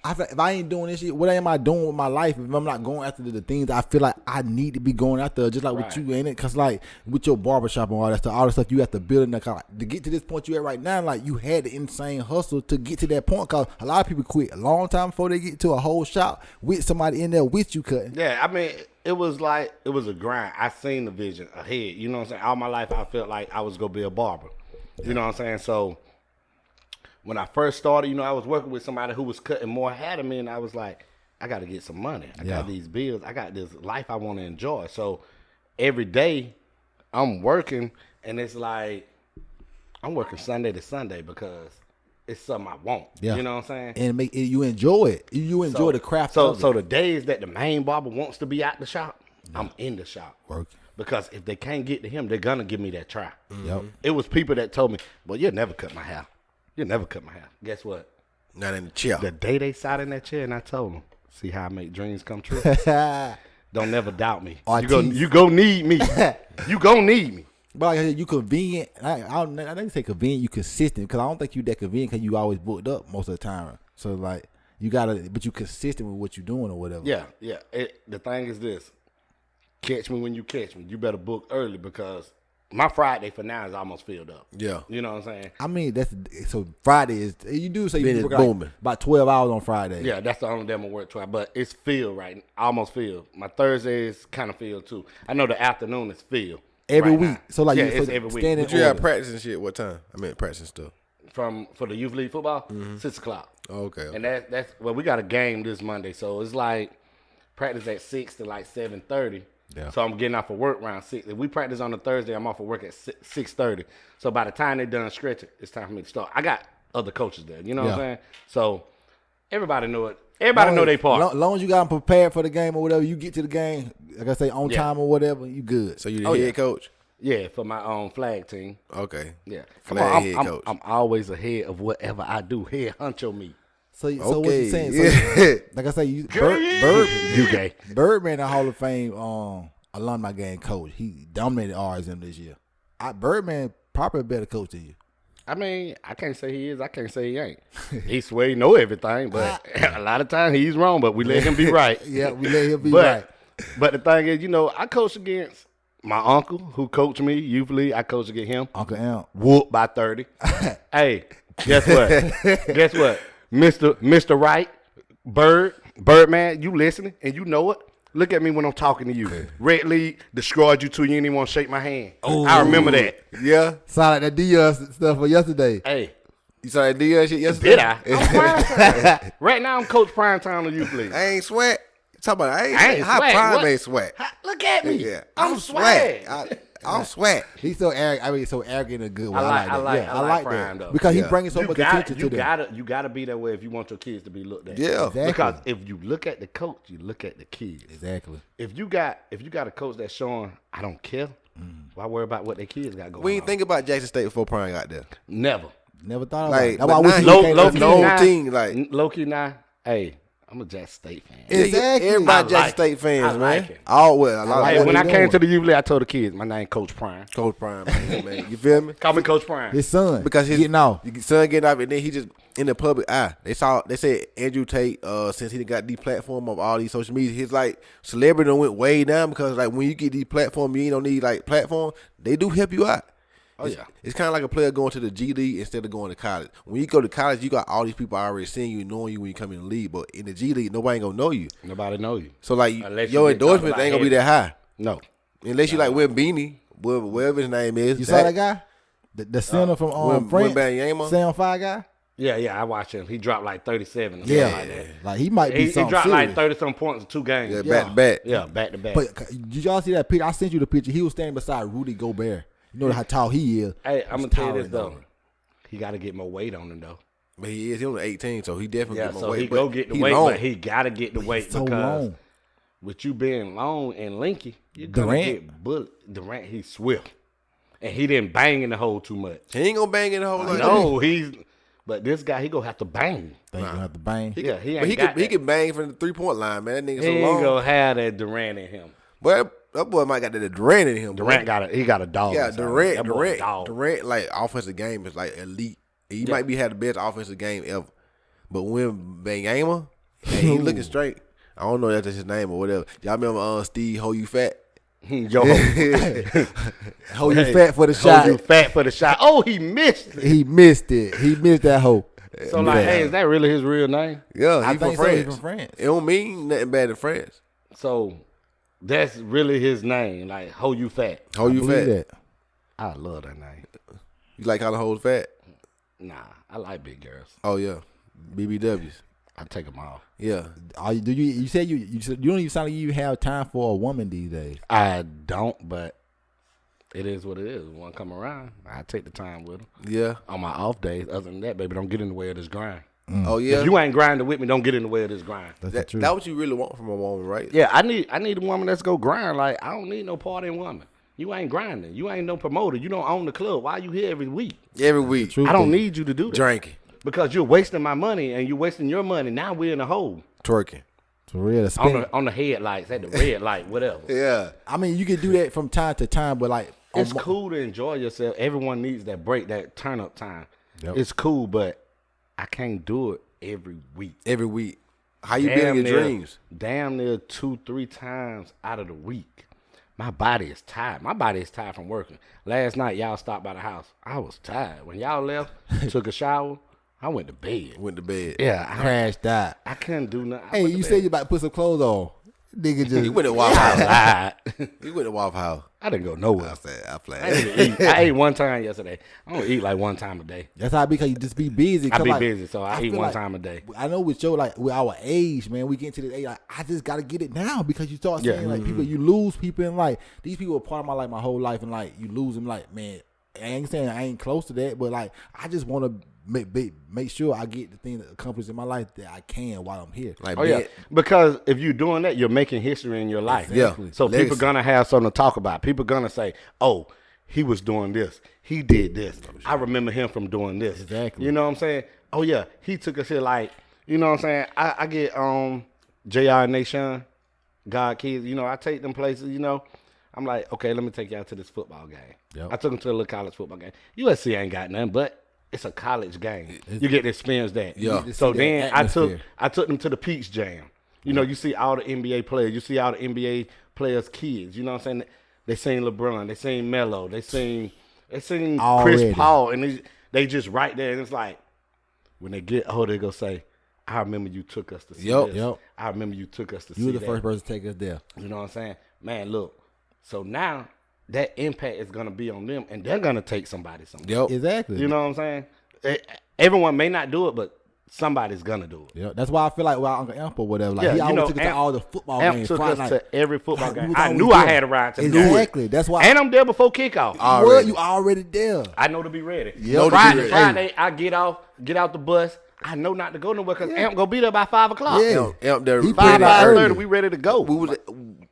if I ain't doing this shit, what am I doing with my life if I'm not going after the things I feel like I need to be going after, just like with you, ain't it? Because like with your barbershop and all that stuff you have to build in the car. To get to this point you at right now, like you had the insane hustle to get to that point. Because a lot of people quit a long time before they get to a whole shop with somebody in there with you cutting. Yeah, I mean, it was a grind. I seen the vision ahead. You know what I'm saying? All my life, I felt like I was gonna be a barber. You know what I'm saying? So when I first started, you know, I was working with somebody who was cutting more hair than me, and I was like, I got to get some money. I got these bills. I got this life I want to enjoy. So every day I'm working, and it's like I'm working Sunday to Sunday because it's something I want. Yeah. You know what I'm saying? And you enjoy it. You enjoy the craft So of so it. the days that the main barber wants to be at the shop, I'm in the shop. Working. Because if they can't get to him, they're gonna give me that try. Yep. It was people that told me, "Well, you'll never cut my hair. You'll never cut my hair." Guess what? Not in the chair. The day they sat in that chair, and I told them, "See how I make dreams come true." Don't never doubt me. Artiste. You go need me. You gonna need me. But like I said, you convenient. I didn't say convenient. You consistent because I don't think you that convenient because you always booked up most of the time. So like you gotta, but you consistent with what you're doing or whatever. Yeah. The thing is this: catch me when you catch me. You better book early because my Friday for now is almost filled up. Yeah. You know what I'm saying? I mean that's so Friday is you do say you Business work like booming. about 12 hours on Friday. Yeah, that's the only day I'm gonna work 12, but it's filled right, almost filled. My Thursday is kind of filled too. I know the afternoon is filled every right week. now. So like yeah, you it's so every week. stand in But you got order. practice and shit. What time? I mean, practice and stuff. For the youth league football, 6 o'clock. Oh, okay. And that's well, we got a game this Monday, so it's like practice at 6 to like 7:30. Yeah. So I'm getting off of work around 6. If we practice on a Thursday, I'm off of work at 6:30. So by the time they're done stretching, it's time for me to start. I got other coaches there. You know what I'm Yeah. saying? So everybody know it. Everybody know their part. Long as you got them prepared for the game or whatever, you get to the game, like I say, on Yeah. time or whatever, you good. So you the Oh, head yeah. coach? Yeah, for my own flag team. Okay. Yeah. Flag head I'm, coach. I'm always ahead of whatever I do. Head honcho me. So what Okay. you saying? Yeah. Like I say, you You gay. Birdman, a Hall of Fame alumni game coach. He dominated RSM this year. Birdman probably a better coach than you. I mean, I can't say he is. I can't say he ain't. He swear he know everything, but a lot of times he's wrong. But we let him be right. Yeah, we let him be right. But the thing is, I coach against my uncle who coached me youth league. I coached against him. Uncle Amp. Whooped by 30. Hey, guess what? Guess what? Mr. Wright, Birdman, you listening and you know it. Look at me when I'm talking to you. Red League destroyed you too. You didn't even want to shake my hand. Oh, I remember that. Yeah. Sound like that Diaz stuff for yesterday. Hey. You saw that Diaz shit yesterday? Did I? I'm Primetime. Right now I'm Coach Primetime of Youth League. I ain't sweat. Talk about I ain't sweat. Prime What? ain't sweat. Look at me. Yeah. I'm swag. I'm sweat. He's so arrogant. I mean, so arrogant in a good way. I like that Prime, though. because he's bringing so much attention to them. You gotta be that way if you want your kids to be looked at. Yeah. Exactly. Because if you look at the coach, you look at the kids. Exactly. If you got a coach that's showing I don't care, why worry about what their kids got going on? We ain't think about Jackson State before Prime got there. Never. Never thought Like, about it. but That's now why I wish he you low came key to team, like low-key now, hey, I'm a Jackson State fan. Exactly. Everybody I Jackson like State it. fans, I man. like it. All well. A lot Hey, of when I they came doing. to the youth league, I told the kids, my name Coach Prime. Coach Prime, man. You feel me? Call me Coach Prime. His son. Because his getting off. son getting off, and then he just in the public eye. They said Andrew Tate, since he got the platform of all these social media, his like celebrity done went way down because like when you get these platform, you ain't don't need like platform. They do help you out. Oh, yeah. It's kind of like a player going to the G League instead of going to college. When you go to college, you got all these people already seeing you, knowing you when you come in the league. But in the G League, nobody ain't gonna know you. Nobody know you. So like Unless your you get endorsement talked ain't gonna about be that high. No. Unless you like Wim Beanie, whatever his name is. You saw that guy? The center from France? Wembanyama? Sam 5 guy? Yeah, I watched him. He dropped like 37 or Yeah. something like that. Like he might be He something dropped serious. like 30-some points in 2 games. Yeah, back to back. Yeah, back to back. But did y'all see that picture? I sent you the picture. He was standing beside Rudy Gobert. You know how tall he is. Hey, I'm He's going to tell you taller this, than though. him. He got to get more weight on him, though. But he only 18, so he definitely Yeah, get more so weight. he but go get the he weight, long. but he got to get the weight so because long. with you being long and lanky, you're going to Durant? get bullet. Durant, he's swift. And he didn't bang in the hole too much. He ain't gonna bang in the whole. No, but this guy, he going to have to bang. Think you have to bang. Yeah, he But ain't he can bang from the 3-point line, man. That nigga He so ain't long. going to have that Durant in him. But that boy might got that Durant in him. Durant boy. he got a dog. Yeah, inside him. That boy a dog. Durant, like offensive game is like elite. He might be had the best offensive game ever. But when Banyama, he looking straight. I don't know if that's his name or whatever. Y'all remember Steve Ho You Fat? Yo, Hold you fat for the shot. you fat for the shot. Oh, he missed it. He missed it. He missed that hole. So like, hey, is that really his real name? Yeah, I he from think so. He France. from France. It don't mean nothing bad in France. So that's really his name. Like, ho, you fat. Ho You Believe Fat. that. I love that name. You like calling hoes fat? Nah, I like big girls. Oh yeah, BBWs. I take them all. Yeah, Are you, you said you don't even sound like you have time for a woman these days. I don't, but it is what it is. One come around, I take the time with them. yeah. On my off days, other than that, baby, don't get in the way of this grind. Oh yeah. If you ain't grinding with me, don't get in the way of this grind. That's that, the truth. that what you really want from a woman, right? Yeah, I need a woman that's go grind. Like, I don't need no partying woman. You ain't grinding. You ain't no promoter. You don't own the club. Why you here every week? Every week, Truth I don't is- need you to do that. drinking, Because you're wasting my money and you're wasting your money. Now we're in a hole. twerking. For real. Spend. On the headlights, at the red light, whatever. Yeah, I mean, you can do that from time to time, but like It's cool to enjoy yourself. Everyone needs that break, that turn up time. Yep. It's cool, but I can't do it every week. every week. How you been in your dreams? Damn near 2-3 times out of the week. My body is tired. My body is tired from working. Last night, y'all stopped by the house. I was tired. When y'all left, took a shower, I went to bed. Went to bed. Yeah, crashed out. I couldn't do nothing. I Hey, went to you bed. said you about to put some clothes on. Nigga just He went to Waffle House. I lied. He went to Waffle House. I didn't go nowhere. I said, I I played. didn't eat. I ate one time yesterday. I don't eat like one time a day. That's how I be, because you just be busy. I 'Cause, be like, busy, so I eat feel one like- time a day. I know with your, like, with our age, man, we get to this age, like, I just got to get it now, because you start seeing, like, people, you lose people, and, like, these people are part of my life my whole life, and, like, you lose them, like, man, I ain't saying I ain't close to that, but, like, I just want to make sure I get the things accomplished in my life that I can while I'm here. Like, Oh yeah, bed- because if you're doing that, you're making history in your life. Exactly. So Legacy. people gonna have something to talk about. People gonna say, "Oh, he was doing this. He did this. I remember him from doing this." Exactly. You know what I'm saying? Oh yeah, he took us here. Like, you know what I'm saying? I get Jr. Nation, God Kids. You know, I take them places. You know, I'm like, okay, let me take y'all to this football game. Yep. I took him to a little college football game. USC ain't got nothing, but it's a college game. You get to experience that. Yeah. So then I took atmosphere. them to the Peach Jam. You know, you see all the NBA players. You see all the NBA players' kids. You know what I'm saying? They sing LeBron. They sing Melo. They sing Already. Chris Paul. And they just right there. And it's like, when they get older, they go say, I remember you took us to see this. Yep. I remember you took us to see You were the that. first person to take us there. You know what I'm saying? Man, look. So now that impact is going to be on them, and they're going to take somebody somewhere. Yep. Exactly. You know what I'm saying? Everyone may not do it, but somebody's going to do it. Yeah, that's why I feel like Uncle Amp or whatever. Like Yeah, he you always know, took us to Amp- all the football Amp games. took Friday us night. to every football Like, we game. was I always knew there. I had a ride to do it. Exactly. That's why. And I'm there before kickoff. Well, you already there. I know to be ready. Know to be Friday, ready. I get out the bus. I know not to go nowhere because Amp gonna be there by 5 o'clock. Yeah. Amp there. He Five put it out early. 5:30, we ready to go. We was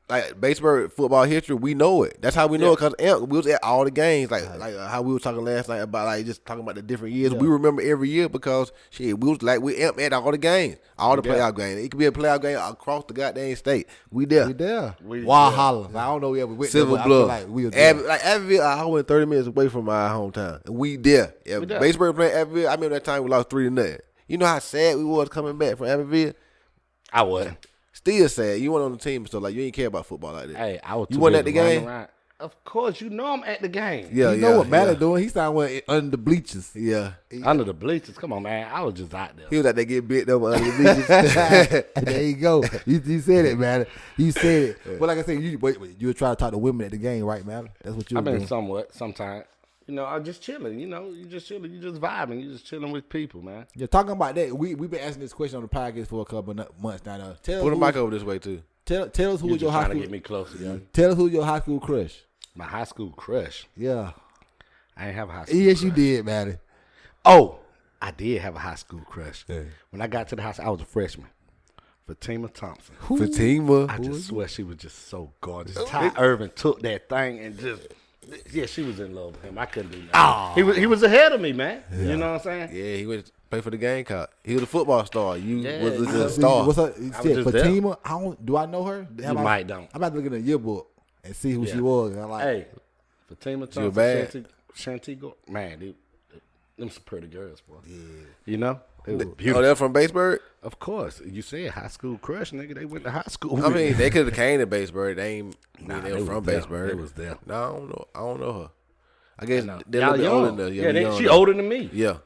like Batesburg football history. We know it. That's how we know it because we was at all the games. Like how we were talking last night about like just talking about the different years. We remember every year because we was like we Amp at all the games, all the playoff games. It could be a playoff game across the goddamn state. We there. We there. We- Walhalla. I don't know where we went. Silver there, but I feel Bluff. like we was there. Like Abbeville, I went 30 minutes away from my hometown. And we there. Yeah, We there. Batesburg playing Abbeville. I remember that time we lost 3-0. You know how sad we was coming back from Abbeville? I wasn't. Still sad. You weren't on the team, so like you ain't care about football like that. Hey, I was. You too wasn't busy at the running game? around. Of course, you know I'm at the game. Yeah, You know what Matter doing? He signed one under the bleachers. Yeah. Under the bleachers. Come on, man. I was just out there. He was out there getting bit over under the bleachers. There you go. You said it, man. You said it. But like I said, you were trying to talk to women at the game, right, man? That's what you were I've been doing. sometimes. You know, I'm just chilling. You know, you just chilling. You just vibing. You just chilling with people, man. Yeah, talking about that, we've been asking this question on the podcast for a couple of months now. Tell Put the us mic over this way too. Tell us who You was your just high trying to school. get me closer, yeah. Tell us who your high school crush. My high school crush. Yeah. I ain't have a high school Yes, crush. you did, man. Oh, I did have a high school crush. Yeah. When I got to the house, I was a freshman. Fatima Thompson. Fatima. I just swear she was just so gorgeous. Ty Irvin took that thing and just, yeah, she was in love with him. I couldn't do nothing. He was ahead of me, man. You know what I'm saying? Yeah, he went to play for the Gamecock. He was a football star. You Yeah, was you a know. star. What's up? was just Fatima. Do I know her? You might don't. I'm about to look in the yearbook and see who Yeah. she was. And I'm like, Hey, Fatima She was Thompson, bad. Shantigo, man, them some pretty girls, boy. Yeah. You know? They were Oh, beautiful. they're from Batesburg? Of course. You said high school crush, nigga. They went to high school. I with mean, me. they could have came to Batesburg. They ain't Nah, they were from there. Batesburg. They was there. No, I don't know her. I guess No. they're a Y'all little bit young. older than us. Yeah, we young she though. older than me. Yeah.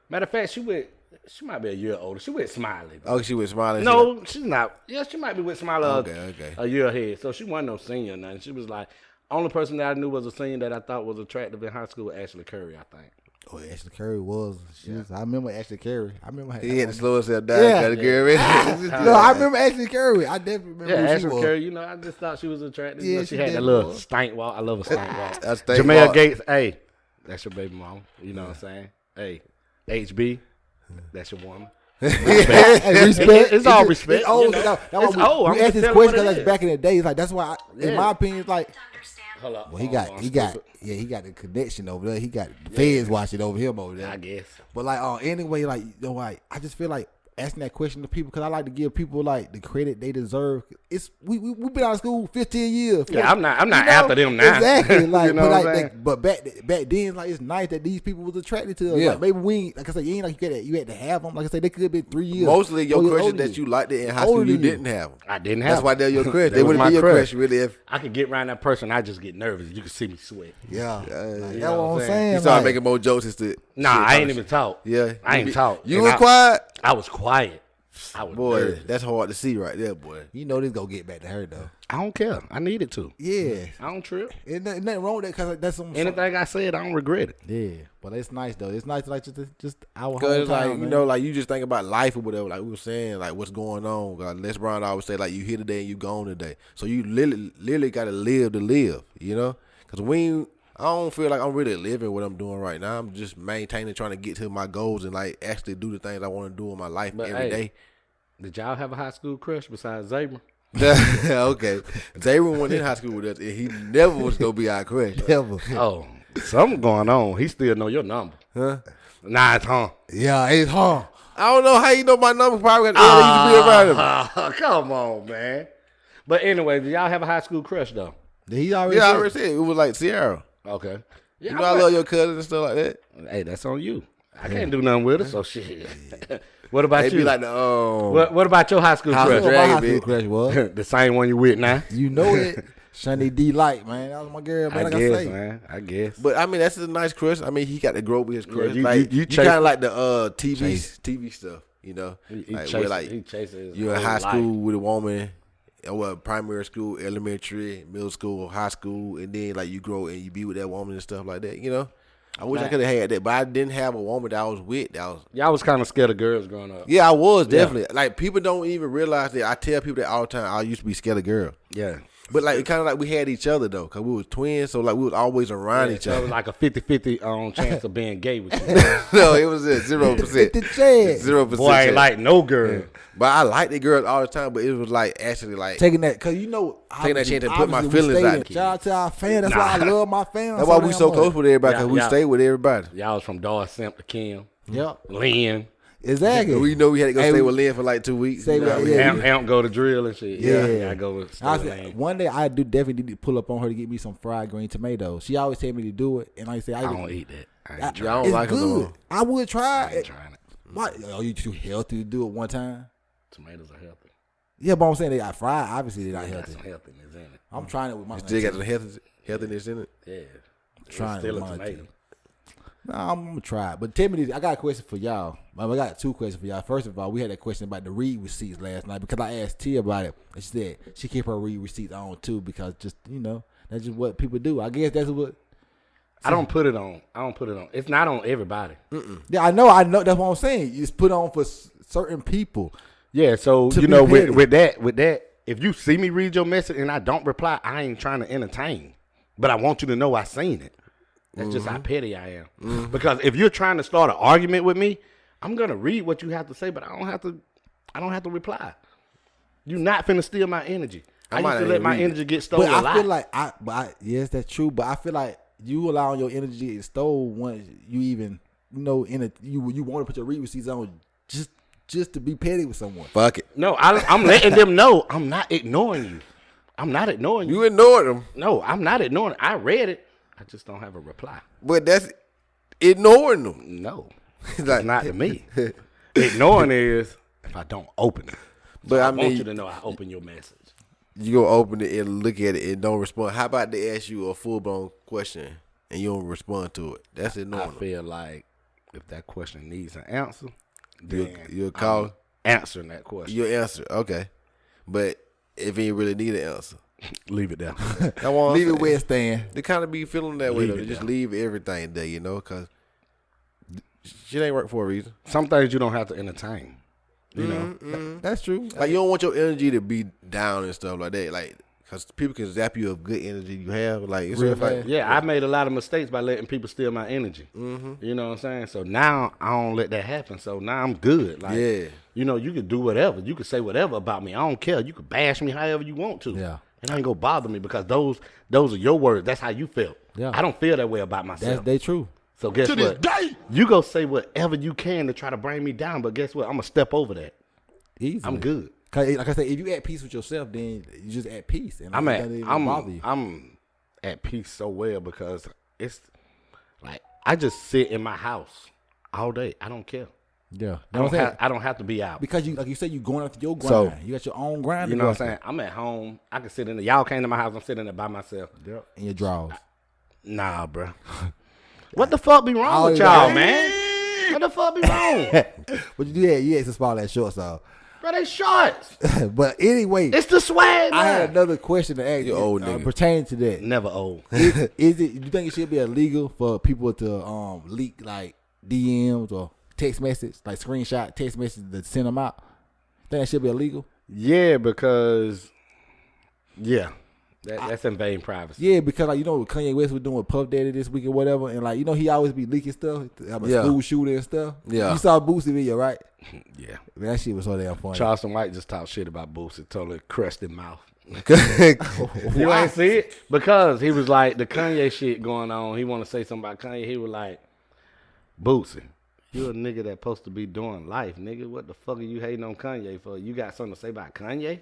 Matter of fact, she might be a year older. She with Smiley. Oh, she was smiling. No, she's not. Yeah, she might be with Smiley Okay. a year ahead. So she wasn't no senior or nothing. She was like, only person that I knew was a senior that I thought was attractive in high school was Ashley Curry, I think. oh, Ashley Curry was. I remember Ashley Curry. I remember her. He had to slow himself down. Yeah. Got to get ready. No, I remember Ashley Curry. I definitely remember Yeah, who she Ashley was. Curry, you know, I just thought she was attractive. Yeah, You know, she she had that definitely little was. stank walk. I love a stank walk. That stank Jamel walk. Gates, hey, that's your baby mama. You know what I'm saying? Hey, HB, that's your woman. Hey, respect. It's all respect, It's old. you know. That's why It's old. I'm we asked just this telling question what because it that's is. back in the days. Like that's why, in Yeah. my opinion, it's like, Hold up. well, he hold on, got, stupid. he got the connection over there. He got the feds watching over him over there. I guess. But like, anyway, like, you know, like I just feel like asking that question to people because I like to give people like the credit they deserve. It's we've been out of school 15 years. Yeah, I'm not You know? after them now. Exactly. Like, You know but what I'm like, saying? but back then, like, it's nice that these people was attracted to us. Yeah. Like, maybe we ain't, like I said, you ain't like you had to have them. Like I said, they could have been 3 years. Mostly your older crushes than that you liked it in high school, Older you than you. didn't have them. I didn't have That's why them. they're your crush. That They was wouldn't my be your crush. crush really if I could get around that person, I just get nervous. You can see me sweat. Yeah. You That's know what I'm saying. you started like, making more jokes instead. Nah, I ain't even talk. Yeah. I ain't talk. You And were I- quiet? I was quiet. I was Boy, nervous. that's hard to see right there, boy. you know this gonna get back to her though. I don't care. I needed to. Yeah. I don't trip. Ain't nothing wrong with that because that's some. Anything I said, I don't regret it. Yeah, but it's nice though. It's nice like just our Because, hometown, like, man. you know, like, you just think about life or whatever, like we were saying, like, what's going on. Les Brown always say, like, you here today and you gone today. So you literally got to live, you know? Because I don't feel like I'm really living what I'm doing right now. I'm just maintaining, trying to get to my goals and, like, actually do the things I want to do in my life But, every hey, day. Did y'all have a high school crush besides Zabra? Okay. Xavier went in high school with us, and he never was going to be our crush. Never. Oh, something going on. He still know your number. Huh? Nah, it's home. Yeah, it's hard. I don't know how you know my number. Probably got used to be around him. Come on, man. But anyway, did y'all have a high school crush though? He already Yeah, I said already said it was like Sierra. Okay. Yeah, You know I love your cousin and stuff like that. Hey, that's on you. I can't do nothing with her, so shit. What about They you? be like the What about your high school House crush? of what my Dragon, high school bitch. crush was. The same one you with now? You know it. Shunny D Light, man. That was my girl, man. I Like I guess, say. man. I guess. But I mean, that's a nice crush. I mean, he got to grow with his crush. you- like, you you chase- kind of like the TV stuff, you know. He Like, chases, where, like, he chases his you're in whole high life. school with a woman, or primary school, elementary, middle school, high school, and then like you grow and you be with that woman and stuff like that. You know, I wish I could have had that, but I didn't have a woman that I was with. Y'all was kind of scared of girls growing up. Yeah, I was definitely. Like people don't even realize that. I tell people that all the time. I used to be scared of girls. Yeah. But like, it kind of like we had each other though, cause we was twins, so like we was always around each So it other. was like a 50-50 chance of being gay with you. No, it was 0%. 50-50. 0%. Boy, I ain't like no girl. But I liked the girls all the time. But it was like actually like Taking that, cause you know, Taking that chance to put my obviously we feelings stayed out. in. Shout out to our fans. That's why I love my fans. that's why we so close with everybody, cause we Yeah. stay with everybody. Y'all was from Dar Simp to Kim, Yep, Lynn, exactly. We know we had to go Hey, stay we- with Lynn for like 2 weeks. Stay You know with- what I mean? yeah. Amp go to drill and shit. Yeah. I go with Honestly, Lynn. one day I do definitely need to pull up on her to get me some fried green tomatoes. She always tell me to do it, and like I say, I don't eat that. I ain't I trying. don't it's like 'em no good. more. I would try I ain't it. trying it. Why? Are you too healthy to do it one time? Tomatoes are healthy. Yeah, but I'm saying they got fried. Obviously, they're not They got healthy. some healthiness in it. I'm trying it with my. Still got the healthiness in it. Yeah. Trying It's still it a with my tomato. teeth. Nah, I'm gonna try it. But tell me this. I got a question for y'all. I got two questions for y'all. First of all, we had that question about the read receipts last night because I asked Tia about it. And she said she keep her read receipts on too because just that's just what people do. I guess that's what. I don't put it on. It's not on everybody. Yeah, I know. That's what I'm saying. It's put on for certain people. Yeah, so To you be know, petty. with that, if you see me read your message and I don't reply, I ain't trying to entertain. But I want you to know I seen it. That's just how petty I am. Because if you're trying to start an argument with me, I'm gonna read what you have to say, but I don't have to reply. You're not finna steal my energy. I might used to not let even my read it. energy get stolen But a lot. I feel like yes, that's true. But I feel like you allowing your energy to get stolen once you even you want to put your read receipts on just to be petty with someone. Fuck it. No, I'm letting them know I'm not ignoring you. I'm not ignoring you. You ignored them, No, I'm not ignoring. I read it. I just don't have a reply. but that's ignoring them. No, Like- it's not to me. Ignoring is if I don't open it. But So I I want mean- you to know I open your message. You go open it and look at it and don't respond. How about they ask you a full blown question and you don't respond to it? That's I ignoring them. feel like if that question needs an answer, then You'll call. I'm answering that question. Your answer, okay. But if you really need an answer, Leave it there. that's what I'm Leave it saying. where it stand. They kind of be feeling that way Leave though. it They just there. leave everything there, because shit ain't work for a reason. Some things you don't have to entertain. You know, That's true. Like you don't want your energy to be down and stuff like that. Like, cause people can zap you of good energy you have. Like it's Real just like fast. yeah, I made a lot of mistakes by letting people steal my energy. You know what I'm saying? So now I don't let that happen. So now I'm good. Like, Yeah. you know, you could do whatever. You could say whatever about me. I don't care. You could bash me however you want to. Yeah. It ain't gonna bother me because those are your words. That's how you felt. Yeah. I don't feel that way about That's myself. they true. So guess what? You go say whatever you can to try to bring me down, but guess what? I'm gonna step over that. Easy. I'm good. Cause like I said, if you at peace with yourself, then you just at peace, and I'm it at doesn't even bother you. I'm at peace so well because it's like I just sit in my house all day. I don't care. Yeah, I don't have to be out. because you like you said, you going after your grind. So, you got your own grind. You to know go what I'm saying? I'm at home. I can sit in there. Y'all came to my house. I'm sitting there by myself. after. Yep. In your drawers. Nah, bro. What the fuck be wrong with Always y'all, like- man? What the fuck be wrong? But you had some small ass shorts on. Bro, they shorts. But anyway, It's the swag, I had man. another question to ask You old nigga. pertaining to that. Never old. Is it? You think it should be illegal for people to leak like DMs or text message, like screenshot text message to send them out? Think that should be illegal? Yeah, because that's invading privacy. Yeah, because like what Kanye West was doing with Puff Daddy this week or whatever, and like he always be leaking stuff, have a Yeah. school shooter and stuff. Yeah. You saw Boosie video, right? Yeah. Man, that shit was so damn funny. Charleston White just talked shit about Boosie, totally crushed in mouth. You ain't see it? Because he was like, the Kanye shit going on. He want to say something about Kanye. He was like, Boosie, you a nigga that supposed to be doing life, nigga. What the fuck are you hating on Kanye for? You got something to say about Kanye?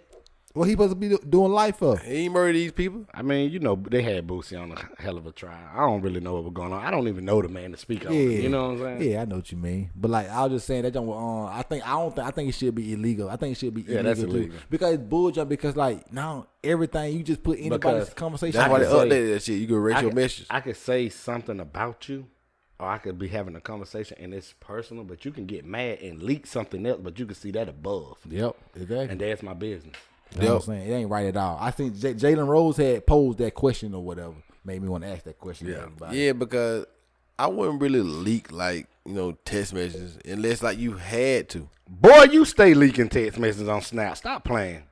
What he supposed to be doing life for? He ain't murder these people. I mean, you know, they had Boosie on a hell of a trial. I don't really know what was going on. I don't even know the man to speak on. Yeah, You know what I'm saying? Yeah, I know what you mean. But like, I was just saying that jump. I think it should be illegal. I think it should be illegal, that's too. illegal. Because it's bull jump. Because like now everything you just put anybody's Because conversation. That's why they can say- updated that shit. You can erase your message. I could say something about you, or I could be having a conversation and it's personal, but you can get mad and leak something else, but you can see that above. Yep, exactly. And that's my business. You know what I'm saying? It ain't right at all. I think Jalen Rose had posed that question or whatever. Made me want to ask that question. to everybody. Yeah, because I wouldn't really leak like, text messages unless like you had to. Boy, you stay leaking text messages on Snap. Stop playing.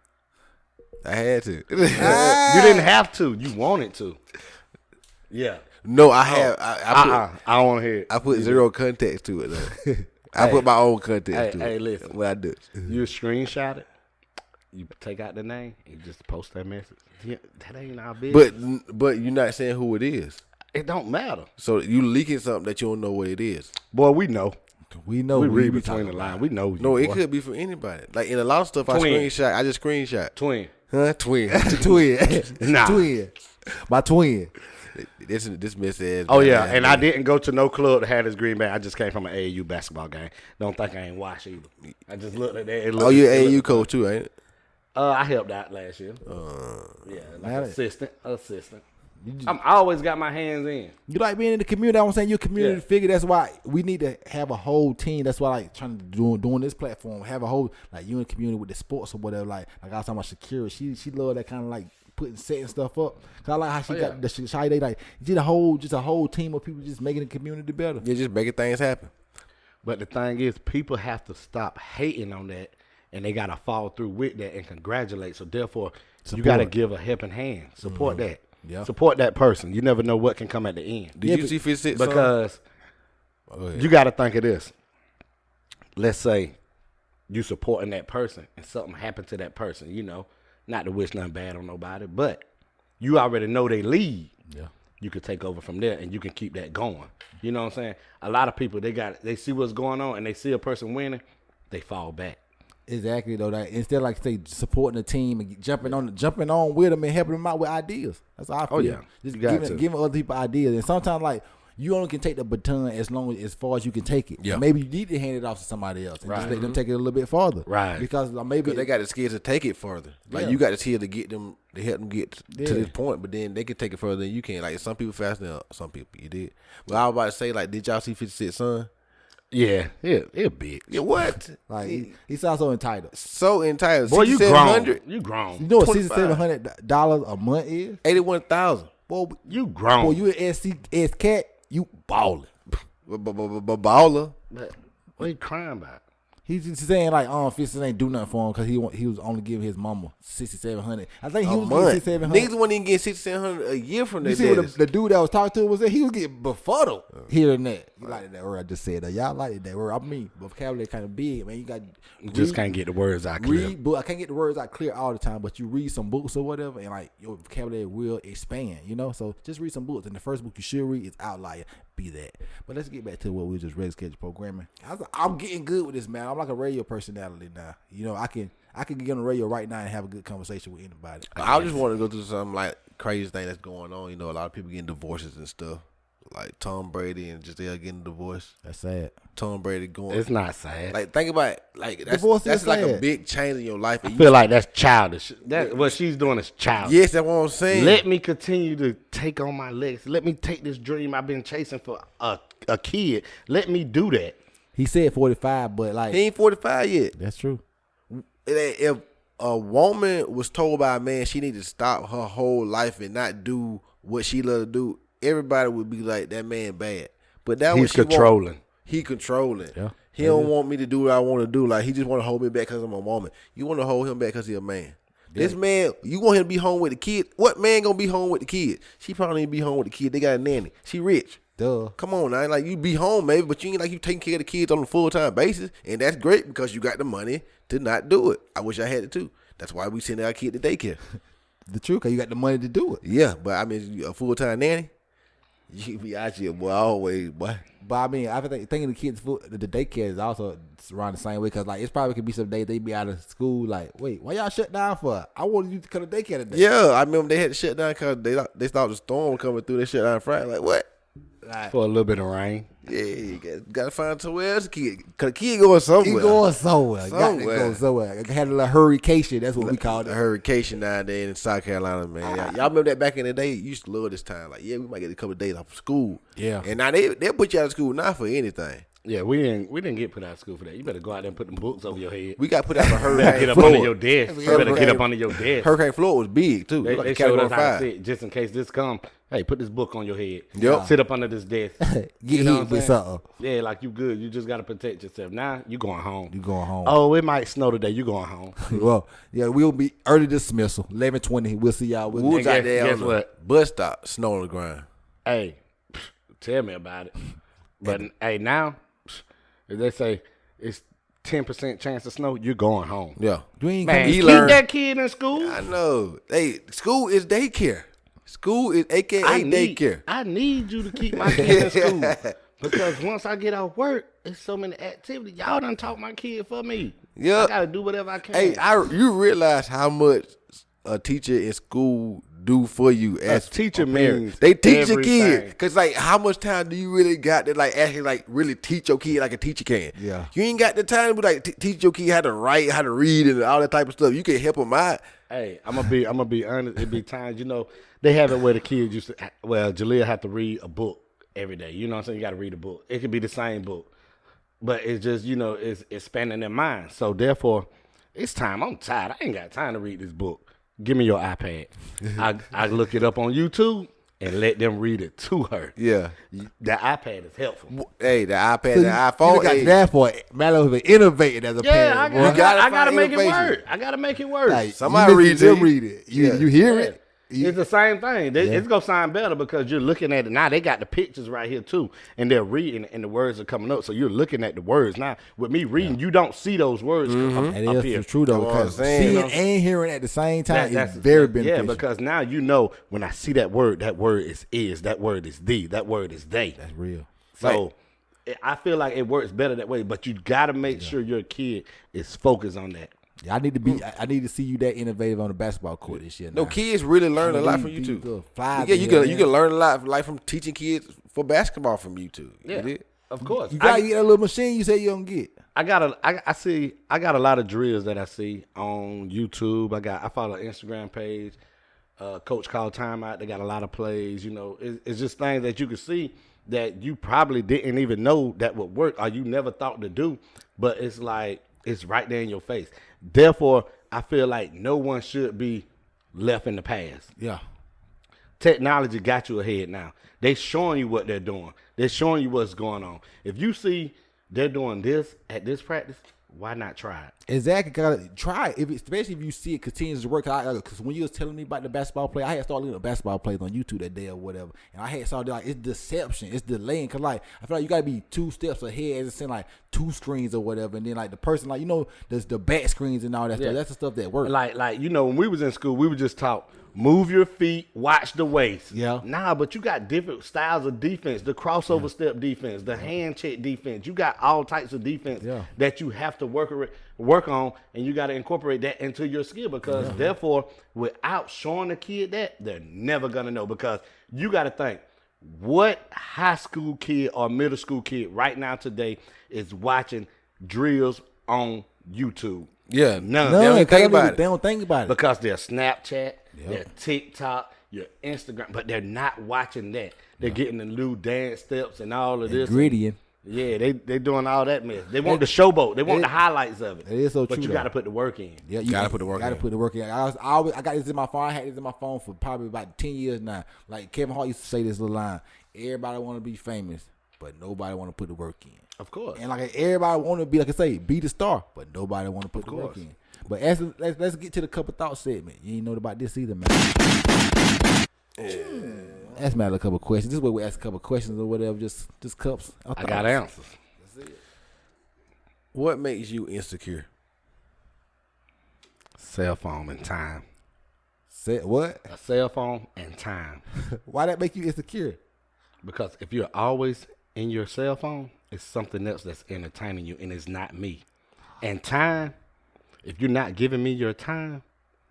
I had to. You didn't have to. You wanted to. Yeah. No, I have. I don't want to hear it. I put zero context to it. Though. I put my own context to it. Hey, listen. What I do. You screenshot it. You take out the name and you just post that message. Yeah, that ain't our business. But you're not saying who it is. It don't matter. So you leaking something that you don't know what it is. Boy, we know. We know. We what read be between talking the about. lines. We know you. No, it boy. could be for anybody. Like in a lot of stuff, Twin. I just screenshot. Twin. Huh? Twin. Twin. Nah. Twin. My twin. this miss ass. Oh, yeah. And I didn't go to no club that had this green bag. I just came from an AAU basketball game. Don't think I ain't watched either. I just looked at that. Oh, you're AAU coach too, ain't it? I helped out last year. Yeah, like Now- assistant. I'm always got my hands in. You like being in the community. I'm saying you're a community Yeah. figure. That's why we need to have a whole team. That's why like trying to doing this platform. Have a whole like you in the community with the sports or whatever. Like I was talking about Shakira. She love that kind of like setting stuff up. Cause I like how she got the Sade like just a whole team of people just making the community better. Yeah, just making things happen. But the thing is, people have to stop hating on that, and they gotta follow through with that and congratulate. So therefore, you gotta give a helping hand. Support that. Yeah. Support that person. You never know what can come at the end. Did you see 56? Because you got to think of this. Let's say you supporting that person and something happened to that person, not to wish nothing bad on nobody, but you already know they lead. Yeah. You could take over from there and you can keep that going. You know what I'm saying? A lot of people, they see what's going on and they see a person winning, they fall back. Exactly though. That instead of like say supporting the team and jumping on with them and helping them out with ideas. That's how I feel. Oh, yeah. Just You got to. giving other people ideas. And sometimes like you only can take the baton as far as you can take it. Yeah. And maybe you need to hand it off to somebody else and just let them take it a little bit farther. Right. Because maybe they got the skills to take it further. Like Yeah. you got the skill to help them get to Yeah. this point, but then they can take it further than you can. Like some people faster than some people. You did. Well, I was about to say, like, did y'all see 56 son? Yeah, a bit. Yeah, what? like he sounds so entitled. So entitled. Boy, you grown. 6,700, You grown. You know what $25. $6,700 a month is? 81,000. Boy, You grown. boy, you an SC cat, you balling. Baller. But what are you crying about? He's just saying like, Fisher ain't do nothing for him because he was only giving his mama $6,700. I think he A was month. getting $6,700. Niggas wouldn't even get $6,700 a year from You their see what daddies. the dude that was talking to was that he was getting befuddled hearing that. You like that word I just said. Y'all like that word. I mean, vocabulary kind of big, man. You got Just can't get the words out clear. read book. I can't get the words out clear all the time, but you read some books or whatever, and like your vocabulary will expand. So just read some books. And the first book you should read is Outlier. Be that. But let's get back to what we were just regular schedule programming. I'm getting good with this, man. I'm like a radio personality now. I can get on the radio right now and have a good conversation with anybody. I just want to go through some like crazy thing that's going on. A lot of people getting divorces and stuff. Like Tom Brady and Giselle getting divorced. That's sad. Tom Brady going. It's not sad. Like think about it. Like Divorce that's is like a sad. big change in your life. I feel like that's childish. What she's doing is childish. Yes, that's what I'm saying. Let me continue to take on my legs. Let me take this dream I've been chasing for a kid. Let me do that. He said 45, but like He ain't 45 yet. that's true. If a woman was told by a man she needed to stop her whole life and not do what she love to do, everybody would be like, that man bad. But that He's what she controlling. Want. He controlling. Yeah. He don't want me to do what I want to do. Like he just want to hold me back because I'm a woman. You want to hold him back because he's a man. This man, you want him to be home with the kid. What man gonna be home with the kid? She probably ain't be home with the kid. They got a nanny. She rich. Duh. Come on now, like you be home maybe, but you ain't like you taking care of the kids on a full-time basis, and that's great because you got the money to not do it. I wish I had it too. That's why we send our kid to daycare. The truth, cause you got the money to do it. Yeah, but I mean a full-time nanny. You be out here, boy, always, boy. But I mean, I think thinking the kids' food, the daycare is also around the same way because like it's probably could be some days they be out of school. Like, wait, why y'all shut down for? I wanted you to come to daycare today. Yeah, I remember they had to shut down because they thought the storm coming through. They shut down Friday. Like what? Like, For a little bit of rain. Yeah, you gotta find somewhere else. Cause the kid going somewhere. he going somewhere. Got to go somewhere. Had a little hurricane. That's what we called A it. hurricane down there in South Carolina, man. Y'all remember that back in the day? You used to love this time. Like, yeah, we might get a couple of days off of school. Yeah. And now they'll put you out of school now for anything. Yeah, we didn't get put out of school for that. You better go out there and put them books over your head. We got put out for You better hurricane get up floor. under your desk. You better get up under your desk. Hurricane floor was big too. They Like a showed us category how to 5. sit just in case this come. Hey, put this book on your head. Yep. Sit up under this desk. Get You know hit what with I'm something. Yeah, like you good. You just got to protect yourself. Now you going home. You going home. Oh, it might snow today. You going home. Well, yeah, we'll be early dismissal. 11:20. We'll see y'all. We was guess- out there guess on the what? bus stop, snow on the ground. Hey, tell me about it. But hey, now if they say it's 10% chance of snow, you're going home. Yeah. You ain't Man, coming. keep learn- that kid in school. I know. Hey, school is daycare. School is AKA daycare. I need you to keep my kid in school because once I get off work, it's so many activities. Y'all done taught my kid for me. Yeah. I gotta do whatever I can. Hey, you realize how much a teacher in school do for you as teacher a parent. means They teach your everything. kid. Cause like how much time do you really got to like actually like really teach your kid like a teacher can? Yeah. You ain't got the time to like teach your kid how to write, how to read and all that type of stuff. You can help them out. Hey, I'm gonna be honest. It be times, they have it where the kids used to. Well, Jaleel have to read a book every day. You know what I'm saying? You got to read a book. It could be the same book, but it's just it's expanding their mind. So therefore, it's time. I'm tired. I ain't got time to read this book. Give me your iPad. I look it up on YouTube and let them read it to her. Yeah. The iPad is helpful. Hey, the iPad, So the iPhone. You got hey, that for it. Matter of innovating as a Yeah, parent. boy. I gotta find make it innovation. work. I gotta make it work. Like, Somebody you read listen to them it. read it. Yeah. You hear Yeah. it. It's the same thing. It's gonna sound better because you're looking at it now. They got the pictures right here too, and they're reading, and the words are coming up. So you're looking at the words now. With me reading, you don't see those words up And here. it's true though, That's what because I'm saying. seeing and hearing at the same time That's is very yeah, beneficial. because now when I see that word is, that word is thee, that word is they. That's real. So I feel like it works better that way. But you got to make sure your kid is focused on that. Yeah, I need to be. I need to see you that innovative on the basketball court this year. No, now. kids really learn a lot from These YouTube. little flies Yeah, in you here, can man. learn a lot like from teaching kids for basketball from YouTube. Yeah, You did? of course. You gotta get that little machine you say you don't get. I got a lot of drills that I see on YouTube. I follow an Instagram page, Coach Call Timeout. They got a lot of plays. It's just things that you can see that you probably didn't even know that would work or you never thought to do. But it's like it's right there in your face. Therefore, I feel like no one should be left in the past. Yeah. Technology got you ahead now. They showing you what they're doing. They're showing you what's going on. If you see they're doing this at this practice, why not try it? Exactly. Gotta try it. Especially if you see it continues to work. Because when you was telling me about the basketball play, I had started looking at basketball plays on YouTube that day or whatever, and I had started like it's deception, it's delaying. Cause like I feel like you gotta be 2 steps ahead, as in like 2 screens or whatever, and then like the person there's the back screens and all that stuff. That's the stuff that works. Like when we was in school, we were just taught move your feet, watch the waist. Yeah. Nah, but you got different styles of defense. The crossover step defense, the hand check defense. You got all types of defense that you have to work on, and you got to incorporate that into your skill because therefore, without showing the kid that, they're never gonna know because you got to think. What high school kid or middle school kid right now today is watching drills on YouTube? Yeah, None. They don't even think about They it. don't think about it. Because they're Snapchat, they're TikTok, your Instagram, but they're not watching that. They're getting the new dance steps and all of this. Gritty. Yeah, they doing all that mess. They want the showboat. They want the highlights of it. It is so but true, you though. got to put the work in. Yeah, You gotta put the work Gotta in. put the work in. I got this in my phone. I had this in my phone for probably about 10 years now. Like Kevin Hart used to say this little line: "Everybody want to be famous, but nobody want to put the work in." Of course. And like everybody want to be, like I say, be the star, but nobody want to put the work in. But let's get to the couple thoughts segment. You ain't know about this either, man. Ask me a couple questions. This is where we ask a couple questions or whatever. Just cups. I got answers. What makes you insecure? Cell phone and time. Say what? A cell phone and time. Why that make you insecure? Because if you're always in your cell phone, it's something else that's entertaining you, and it's not me. And time, if you're not giving me your time,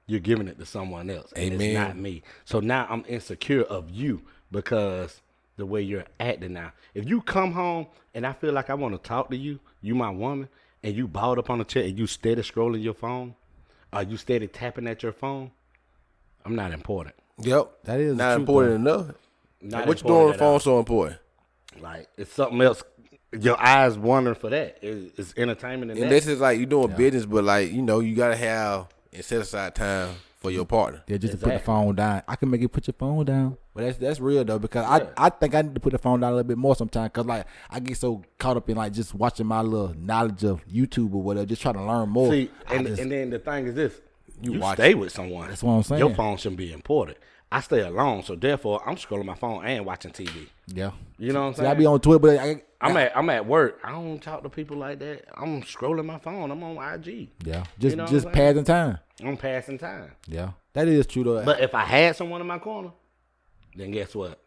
you're giving it to someone else, and Amen. it's not me. So now I'm insecure of you because the way you're acting now. If you come home and I feel like I want to talk to you, you my woman, and you balled up on the chair and you steady scrolling your phone, or you steady tapping at your phone, I'm not important. Yep. That is not the truth, important though. enough. Not What you doing on the important at phone all. so important? Like, it's something else. Your eyes wandering for that. It's entertainment in And that. this is like you doing business, but like you know you gotta have and set aside time for your partner. Yeah, just to put the Exactly. phone down. I can make you put your phone down. But that's real though, because I think I need to put the phone down a little bit more sometimes, because like I get so caught up in like just watching my little knowledge of YouTube or whatever, just trying to learn more. See, and just- then the thing is this: you watch stay with someone. That's what I'm saying. Your phone shouldn't be important. I stay alone, so therefore I'm scrolling my phone and watching TV. Yeah. You know what I'm See, saying? I be on Twitter, but I'm at work. I don't talk to people like that. I'm scrolling my phone. I'm on IG. yeah, You know what just I'm saying? passing time. I'm passing time. Yeah, that is true though. But if I had someone in my corner, then guess what?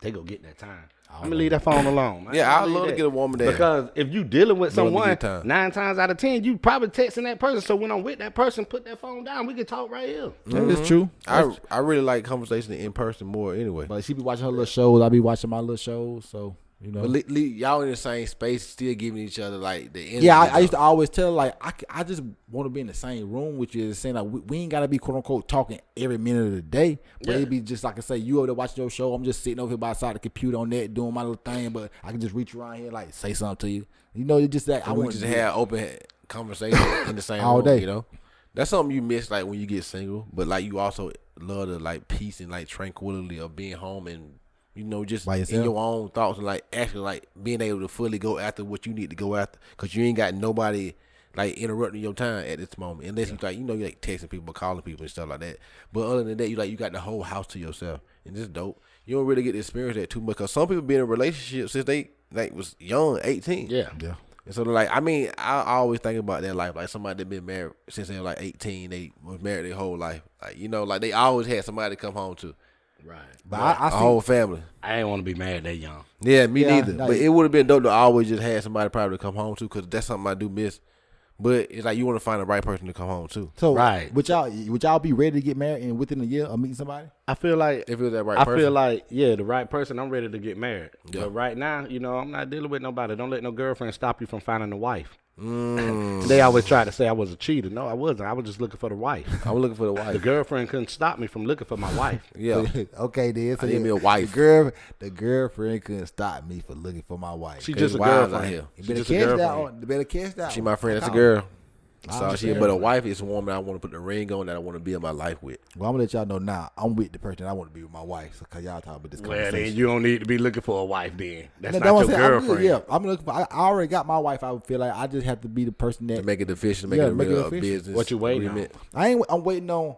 They go get that time. I'm gonna leave that phone alone. Man. Yeah, I'ma I'd leave love to that. get a woman that Because if you dealing with Love to someone, get time. 9 times out of 10, you probably texting that person. So when I'm with that person, put that phone down. We can talk right here. that is true. I really like conversation in person more anyway. But she be watching her little shows. I be watching my little shows. So you know. But y'all in the same space, still giving each other like the energy. Yeah, I used to always tell her, like I just want to be in the same room with you, saying like we ain't gotta be quote unquote talking every minute of the day, but Yeah. it be just like I say, you over there watching your show, I'm just sitting over here by the side of the computer on that doing my little thing, but I can just reach around here like say something to you. You know, it's just that I we want just to have open conversation in the same All room, day. you know. That's something you miss like when you get single, but like you also love the like peace and like tranquility of being home and you know just By in yourself. your own thoughts and like actually like being able to fully go after what you need to go after because you ain't got nobody like interrupting your time at this moment unless you like you know you like texting people, calling people and stuff like that. But other than that, you got the whole house to yourself and it's dope. You don't really get to experience that too much because some people been in a relationship since they like was young, 18. Yeah. Yeah. And so, like, I mean, I always think about their life. Like, somebody that been married since they were, like, 18. They was married their whole life. Like, you know, like, they always had somebody to come home to. Right. But I A see, whole family. I ain't want to be married that young. Yeah, me Yeah, neither. no, But it would have been dope to always just have somebody probably to come home to because that's something I do miss. But it's like you want to find the right person to come home to. so Right. would y'all be ready to get married and within a year of meeting somebody? I feel like If it was that right I person. feel like, yeah, the right person, I'm ready to get married. Yeah. But right now, you know, I'm not dealing with nobody. Don't let no girlfriend stop you from finding a wife. Mm. They always try to say I was a cheater. No, I wasn't. I was just looking for the wife. I'm looking for the The wife. girlfriend couldn't stop me from looking for my wife. Yeah. Okay, then. So I need yeah, me a wife. The girlfriend couldn't stop me from looking for my wife. She Cause just a wives out girlfriend. here. You She better just a catch that girlfriend. one. You better catch that She one. my friend. That's a Come girl. I So she, understand. but a wife is a woman I want to put the ring on that I want to be in my life with. Well, I'm gonna let y'all know now. I'm with the person I want to be with my wife. So, cause y'all talk about this Well, conversation. then you don't need to be looking for a wife then. That's No, not what your I'm saying. I'm good, girlfriend. yeah, I'm looking for. I already got my wife. I would feel like I just have to be the person that To make it official, to make Yeah, it a make it real official. business. What you waiting on? agreement. I'm waiting on.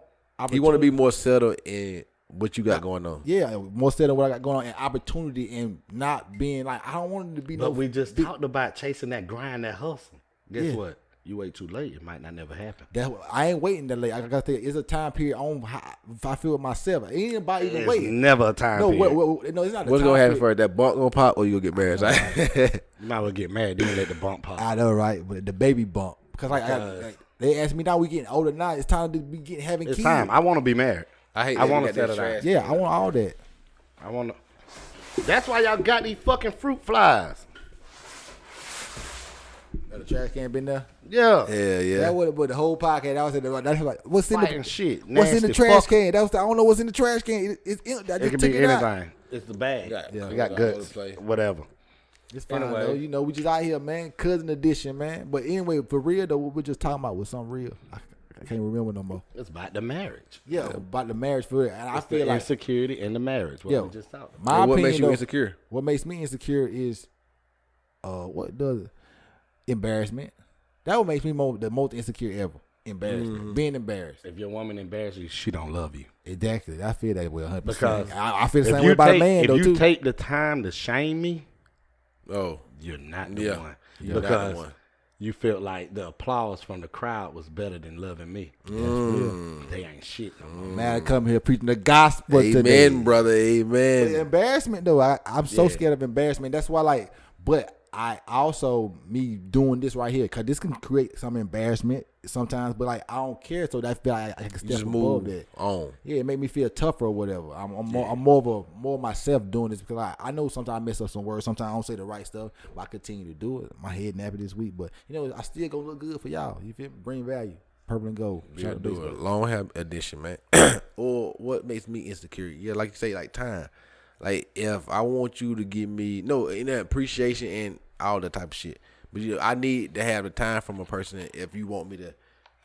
You want to be more settled in what you got going on. Yeah, more set than what I got going on, and opportunity, and not being like I don't want it to be. But no, we just talked about chasing that grind, that hustle. Guess Yeah. what? You wait too late. It might not never happen. I ain't waiting that late. I gotta think it's a time period on how if I feel it myself. Anybody even It's waiting? never a time No, period. no, it's not. a What's time gonna happen period. first? That bump gonna pop, or you gonna get married? You might as well get married, then let the bump pop. I know, right? But the baby bump, because like they ask me now, we getting older now. It's time to be having It's kids. time. I want to be married. I hate. I that wanna you got that settle down. trash. Yeah, I want all that. I want to. That's why y'all got these fucking fruit flies. The trash can been there. Yeah. Yeah, yeah. That would but the whole podcast. That was that's like what's in Fighting the shit. what's in the Nasty trash fuck. can. That was I don't know what's in the trash can. It's empty. I It just could took be it out. anything. It's the bag. Yeah. We got All over guts. the place. Whatever. It's fine Anyway. though. You know, we just out here, man. Cousin edition, man. But anyway, for real though, what we're just talking about was something real. I can't remember no more. It's about the marriage. Yeah, about the marriage for real. And I It's feel the like insecurity in the marriage. What Yeah. we just talked about. my And what opinion makes you though, insecure? what makes me insecure is what does it? Embarrassment. That what makes me the most insecure ever. Embarrassment. Being embarrassed. If your woman embarrasses you, she don't love you. Exactly. I feel that way 100%. Because I feel the If same you way about a take- man though if you too. take the time to shame me, Oh, you're not the yeah. one. You're not the Because one. you felt like the applause from the crowd was better than loving me. They ain't shit no more. Man, I come here preaching the gospel today. Amen, brother. Amen. But embarrassment though, I'm so scared of embarrassment. That's why, like, but I also me doing this right here, cause this can create some embarrassment sometimes. But like, I don't care, so that's like I can step Just above move that. on. Yeah, it make me feel tougher or whatever. I'm more of myself doing this because I know sometimes I mess up some words. Sometimes I don't say the right stuff, but I continue to do it. My head nappy this week, but you know I still gonna look good for y'all. You feel me? Bring value. Purple and gold. Yeah, do a long hair edition, man. Or what makes me insecure? Yeah, like you say, like time. Like if I want you to give me in that appreciation and all that type of shit. But I need to have the time from a person if you want me to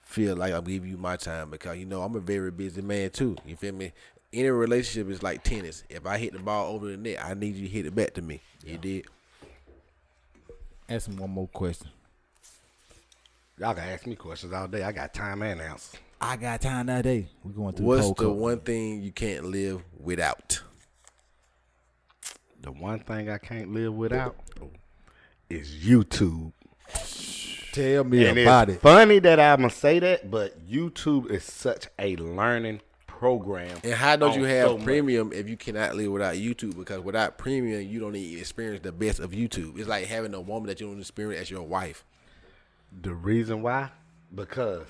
feel like I'm giving you my time, because I'm a very busy man too. You feel me? Any relationship is like tennis. If I hit the ball over the net, I need you to hit it back to me. You did. Ask me one more question. Y'all can ask me questions all day. I got time and answers. I got time that day. We're going through What's cold the cup. one thing you can't live without? The one thing I can't live without is YouTube. Tell me And about it's it. funny that I'm going to say that, but YouTube is such a learning program. And how don't you on have so much. premium if you cannot live without YouTube? Because without premium, you don't even experience the best of YouTube. It's like having a woman that you don't experience as your wife. The reason why? Because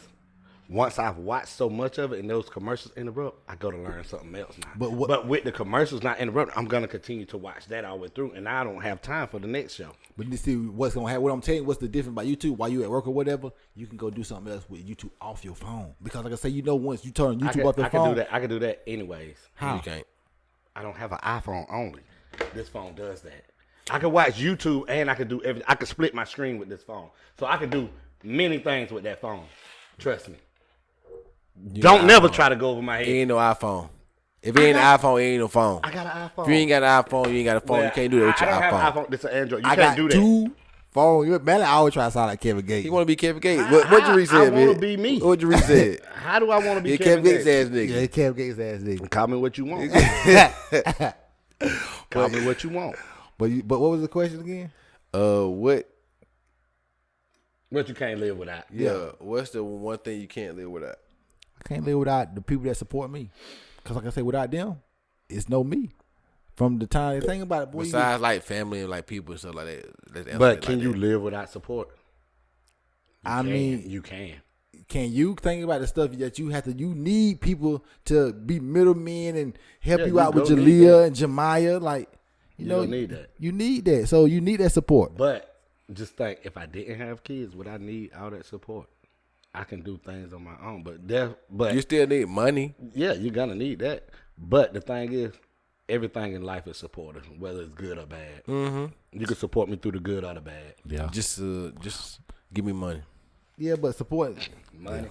once I've watched so much of it and those commercials interrupt, I go to learn something else now. But with the commercials not interrupted, I'm going to continue to watch that all the way through, and I don't have time for the next show. But you see what's gonna happen. What I'm telling you, what's the difference about YouTube? While you at work or whatever, you can go do something else with YouTube off your phone. Because like I say, once you turn YouTube off your phone, I can do that anyways. How? You can't. I don't have an iPhone only. This phone does that. I can watch YouTube and I can do everything. I can split my screen with this phone. So I can do many things with that phone. Trust me. Don't never try to go over my head. It ain't no iPhone. If it ain't an iPhone, it ain't no phone. I got an iPhone. If you ain't got an iPhone, you ain't got a phone. Well, You can't do that with your I don't iPhone. have an iPhone. This is an Android. You I can't got do that. two phones. Man, I always try to sound like Kevin Gates. You want to be Kevin Gates? What Jeree said, I man? want to be me. What Jeree said? How do I want to be Yeah, Kevin Kevin Gates Gates? ass nigga. Yeah, Kevin Gates ass nigga. Call me what you want. Call me what you want. But what was the question again? What? What you can't live without. Yeah. What's the one thing you can't live without? I can't live without the people that support me. Because like I say, without them, it's no me. From the time, think about it, boy. Besides like family and like people and stuff like that. But can you live without support? I mean, you can. Can you think about the stuff that you have to? You need people to be middlemen and help you out with gonna need Jalea that. and Jemiah. Like, you know, gonna need that. You need that. So you need that support. But just think, if I didn't have kids, would I need all that support? I can do things on my own, but You still need money. yeah, you're gonna need that. But the thing is, everything in life is supportive, whether it's good or bad. Mm-hmm. You can support me through the good or the bad. Yeah. Just give me money. Yeah, but support. Money,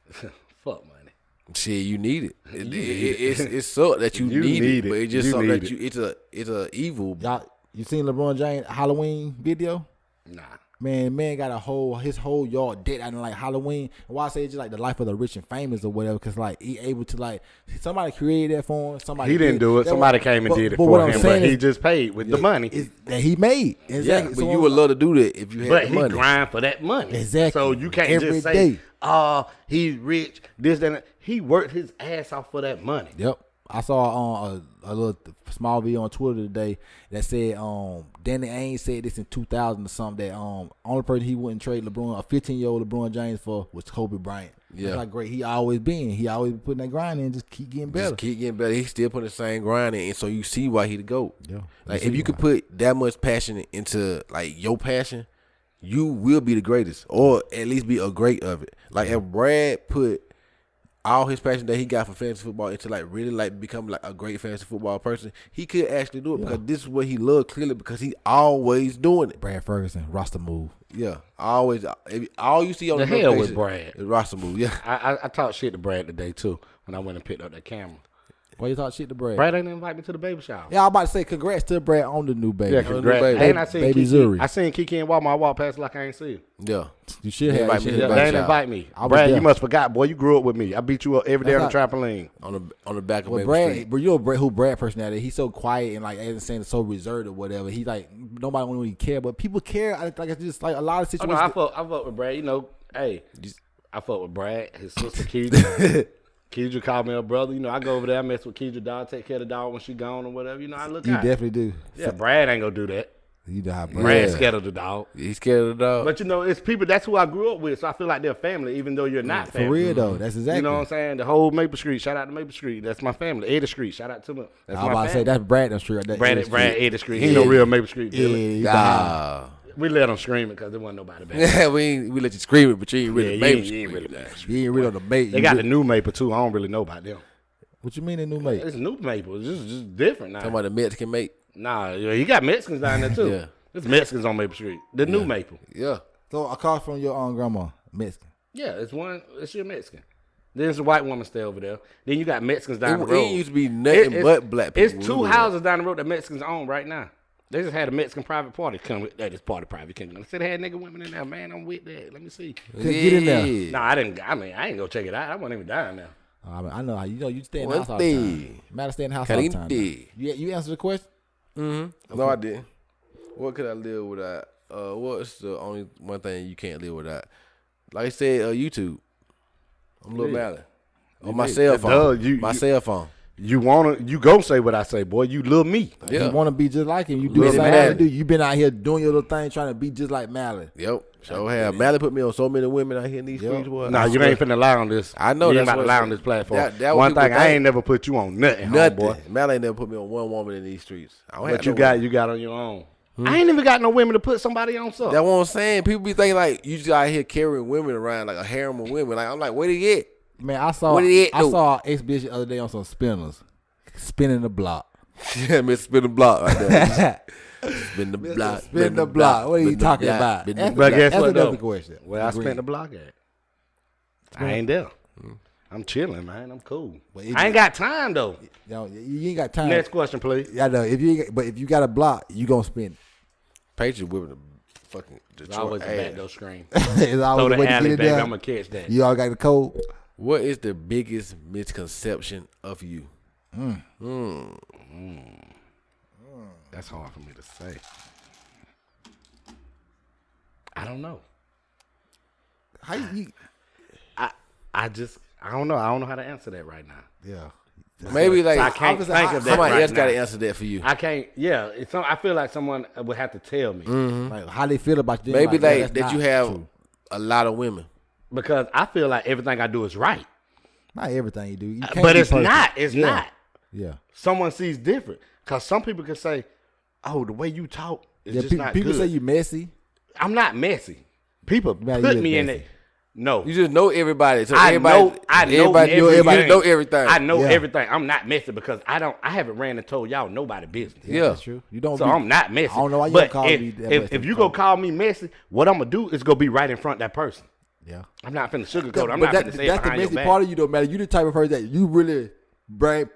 fuck money. Shit, you need it. It's so that you, You need need it, but it. it's just You something need that it's a evil. Y'all, you seen LeBron James Halloween video? Nah. Man got his whole yard dead out in like Halloween. And why I say it's just like the life of the rich and famous or whatever, because like he able to like somebody created that for him. Somebody He didn't do it. That Somebody was- came and did it but what for I'm him, saying but he is- just paid with the money. is that he made. Exactly. Yeah, but So you I'm would like- love to do that if you had But the he money. grind for that money. Exactly. So you can't Every just say, day. oh, he's rich, this, that, and that. He worked his ass off for that money. Yep. I saw a little small video on Twitter today that said Danny Ainge said this in 2000 or something, that only person he wouldn't trade LeBron, a 15-year-old LeBron James for, was Kobe Bryant. Yeah. That's how great he always been. He always been putting that grind in, just keep getting better. Just keep getting better. He's still putting the same grind in, and so you see why he the GOAT. Yeah. Like You if see you could why. put that much passion into like your passion, you will be the greatest, or at least be a great of it. Like if Brad put all his passion that he got for fantasy football into like really like become like a great fantasy football person, he could actually do it because this is what he loved clearly because he always doing it. Brad Ferguson, roster move. Yeah, always. All you see on The the hell with notification Brad. is roster move. Yeah, I talked shit to Brad today, too, when I went and picked up that camera. Why you talk shit to Brad? Brad ain't invite me to the baby shower. Yeah, I was about to say congrats to Brad on the new baby. Yeah, On the new congrats. baby. And I seen Baby Kiki. Zuri. I seen Kiki in Walmart. I walked past like I ain't see him. Yeah. You should have. Invite You me should to have. the They baby ain't shower. invite me. I was Brad, there. you must forgot, boy. You grew up with me. I beat you up every day on the That's trampoline. On the back of Well, Maple Brad, Street. but you're Brad, who Brad personality. He's so quiet and like as saying so reserved or whatever. He's like nobody don't really care, but people care. Like it's just like a lot of Oh, situations. no, I fuck with Brad. You know, hey, I fuck with Brad, his sister Keidra. Keidra called me her brother. You know, I go over there, I mess with Keidra dog, take care of the dog when she gone or whatever. You know, I look you out. definitely do. Yeah, Brad ain't gonna do that. You know how Brad. Brad's scared of the dog. He's scared of the dog. But you know, it's people, that's who I grew up with, so I feel like they're family, even though you're not family. For real though, that's exactly. You know what I'm saying? The whole Maple Street, shout out to Maple Street. That's my family. Ada Street, shout out to them. That's I was my about to say family. that's Brad Street. Right there. Brad Ada Street. He ain't no real Maple Street Yeah, dealer. he Nah. We let him scream it because there wasn't nobody back. Yeah, we let you scream it, but you ain't really Yeah, Maple you Street. ain't really Maple Street. You ain't really on the mate. They got the new Maple too. I don't really know about them. What you mean the new mate? It's new Maple. It's just different now. Talking about the Mexican mate. Nah, you got Mexicans down there too. Yeah. There's Mexicans on Maple Street. The new Maple. Yeah. So a call from your own grandma, Mexican. Yeah, it's your Mexican. There's a white woman stay over there. Then you got Mexicans down the It road. used to be nothing but black people. It's two houses down the road that Mexicans own right now. They just had a Mexican private party come with that. This party private kingdom. They said they had nigga women in there. Man, I'm with that. Let me see. Get in there. No, I didn't. I mean, I ain't go check it out. I wasn't even down there. I know how you stay in the What's house all the the- time. Matter stay in the house all the time. Caliente. You answer the question. No, I didn't. What could I live without? What's the only one thing you can't live without? Like I said, YouTube. I'm Lil Mally. On my cell phone. Cell phone. You gonna say what I say, boy. You love me. Yeah. You want to be just like him. You do Lil the same Mally. thing. You been out here doing your little thing, trying to be just like Mally. Yep. So have Mally put me on so many women out here in these streets. Boy. Nah, you ain't finna lie on this. I know you ain't that's about to what lie I'm on this saying. platform. That One what thing, people I think. ain't never put you on nothing, Nothing. boy. Mally ain't never put me on one woman in these streets. I don't have But no you woman. got on your own. I ain't even got no women to put somebody on something. That's what I'm saying. People be thinking like you just out here carrying women around like a harem of women. Like I'm like, where they at? Man, I saw What did it do? ex bitch the other day on some spinners, spinning the block. Yeah, Miss Spin the Block right there. Spin the block. Spin the block. What are you spin the talking block, about? spin the That's But block. guess that's what, another though? question. Where I Agree. spent the block at. I ain't there. I'm chilling, man. I'm cool. But it- I ain't got time though. You ain't got time. Next question, please. Yeah, I know. But if you got a block, you gonna spin. Patriot whipping the fucking It's always Detroit a ass. back door screen. It's Throw always the a way to alley, get it baby. there. I'm gonna catch that. You all got the code. What is the biggest misconception of you? That's hard for me to say. I don't know. How you? I don't know. I don't know how to answer that right now. Yeah. Maybe like I can't obviously, think of that somebody right else got to now. answer that for you. I can't. Yeah, I feel like someone would have to tell me Like how they feel about you. Maybe yeah, like that's that not you have true. a lot of women. because I feel like everything I do is right, Not everything you do. You can't but be it's perfect. not. It's Yeah. not. Yeah. Someone sees different because some people can say, "Oh, the way you talk is Yeah. just not People good." say you messy. I'm not messy. People Man, put you me in messy. it. No, You just know everybody. So I everybody, know everybody everything. know everything. I know Yeah. everything. I'm not messy because I haven't ran and told y'all nobody business. Yeah. That's true. You don't. So be, I'm not messy. I don't know why you but don't call if, me that if, much if to you call. go call me messy, what I'm gonna do is go be right in front of that person. Yeah. I'm not finna sugarcoat it. I'm But not finna say it that's the behind your messy back. part of you, though, man. You the type of person that you really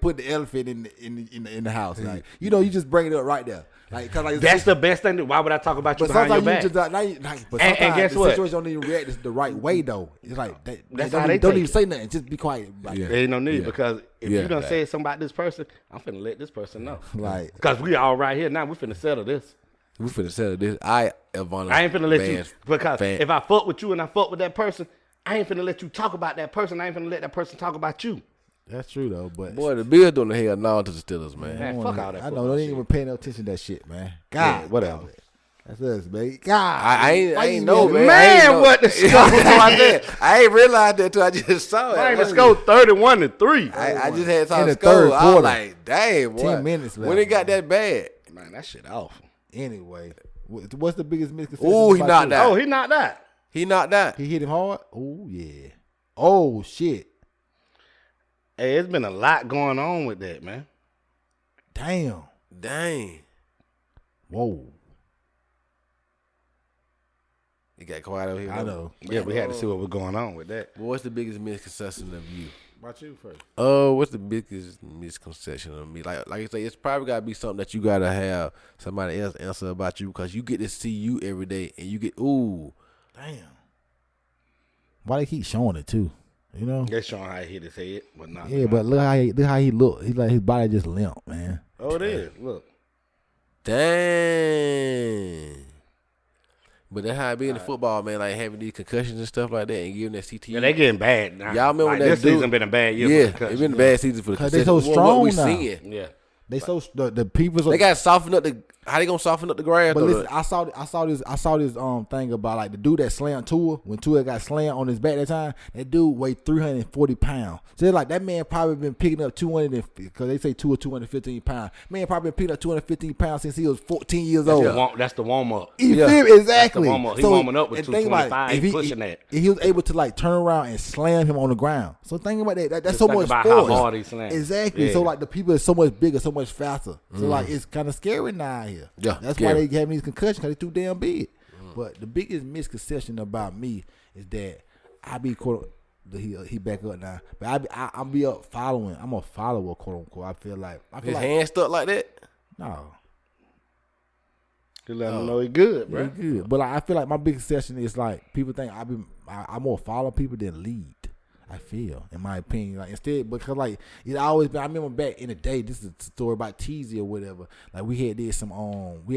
put the elephant in the house. Like you just bring it up right there. Like, cause like That's the best thing. Why would I talk about you But behind your sometimes you back? just but And sometimes guess the what? situation don't even react the right way though. It's like That's don't how they even, don't take even it. say nothing. Just be quiet. Like, There ain't no need because if Yeah. you done said something about this person, I'm finna let this person know. Like- Because we all right here now. We finna settle this. We finna settle this. I Ivana. I ain't finna let you Vance because fan. if I fuck with you and I fuck with that person, I ain't finna let you talk about that person. I ain't finna let that person talk about you. that's true though. But Boy, the Bills doing the hell no to the Steelers, man. Man, fuck all that. I know football they ain't shit. even paying no attention to that shit, man. God, Yeah, whatever. That's us, man. God, I why ain't you know, yelling? man. Man, I ain't know. what the score? I ain't realized that till I just saw it. Man, the score 31-3. I just had saw In the the third score. I quarter. was like, damn, boy. 10 minutes left, When it got that bad. Man, that shit awful. Anyway, what's the biggest misconception? Ooh, he about knocked you? out. Oh, he knocked out. He knocked out. He hit him hard. Oh yeah. Oh shit. Hey, it's been a lot going on with that, man. Damn. Dang. Whoa. It got quiet over here. I know. Yeah, we had to see what was going on with that. What's the biggest misconception of you? About you first. What's the biggest misconception of me? Like I say, it's probably gotta be something that you gotta have somebody else answer about you because you get to see you every day and you get Damn. Why they keep showing it too? You know? They're showing how he hit his head, but not. Yeah, but look how he look. He like his body just limp, man. Oh, it is. Look. dang. But that's how it be in the football, man. Like having these concussions and stuff like that, and giving that CTE. Yeah, they getting bad now. Y'all remember like, that this dude? season been a bad year. Yeah, for concussions. it's been a bad season for the 'Cause they concussions. so What strong we now. seeing. Yeah. They so the people. They got to soften up the. How they gonna soften up the grass? But though? listen, I saw this thing about like the dude that slammed Tua when Tua got slammed on his back that time. That dude weighed 340 pounds. So it's like that man probably been picking up 200 because they say Tua 215 pounds. Man probably been picking up 215 pounds since he was 14 years old. That's the warm up. You feel me? Exactly. That's the warm-up. He warming up with and think about 225. it, He pushing that. If he was able to like turn around and slam him on the ground. So think about that. That's Just so think much about force. how hard he slammed. Exactly. Yeah. So like the people are so much bigger, so much faster. So like it's kind of scary now here. Yeah, That's scary. why they having these concussions because they're too damn big. But the biggest misconception about me is that I be quote. He back up now, but I'll be up following. I'm a follower, quote unquote. I feel His hand stuck like that. no. You let him know he good, bro. Really good. But like, I feel like my biggest session is like people think I more follow people than lead. I feel, in my opinion, like instead because like it always been. I remember back in the day. This is a story about Teasy or whatever. Like we had we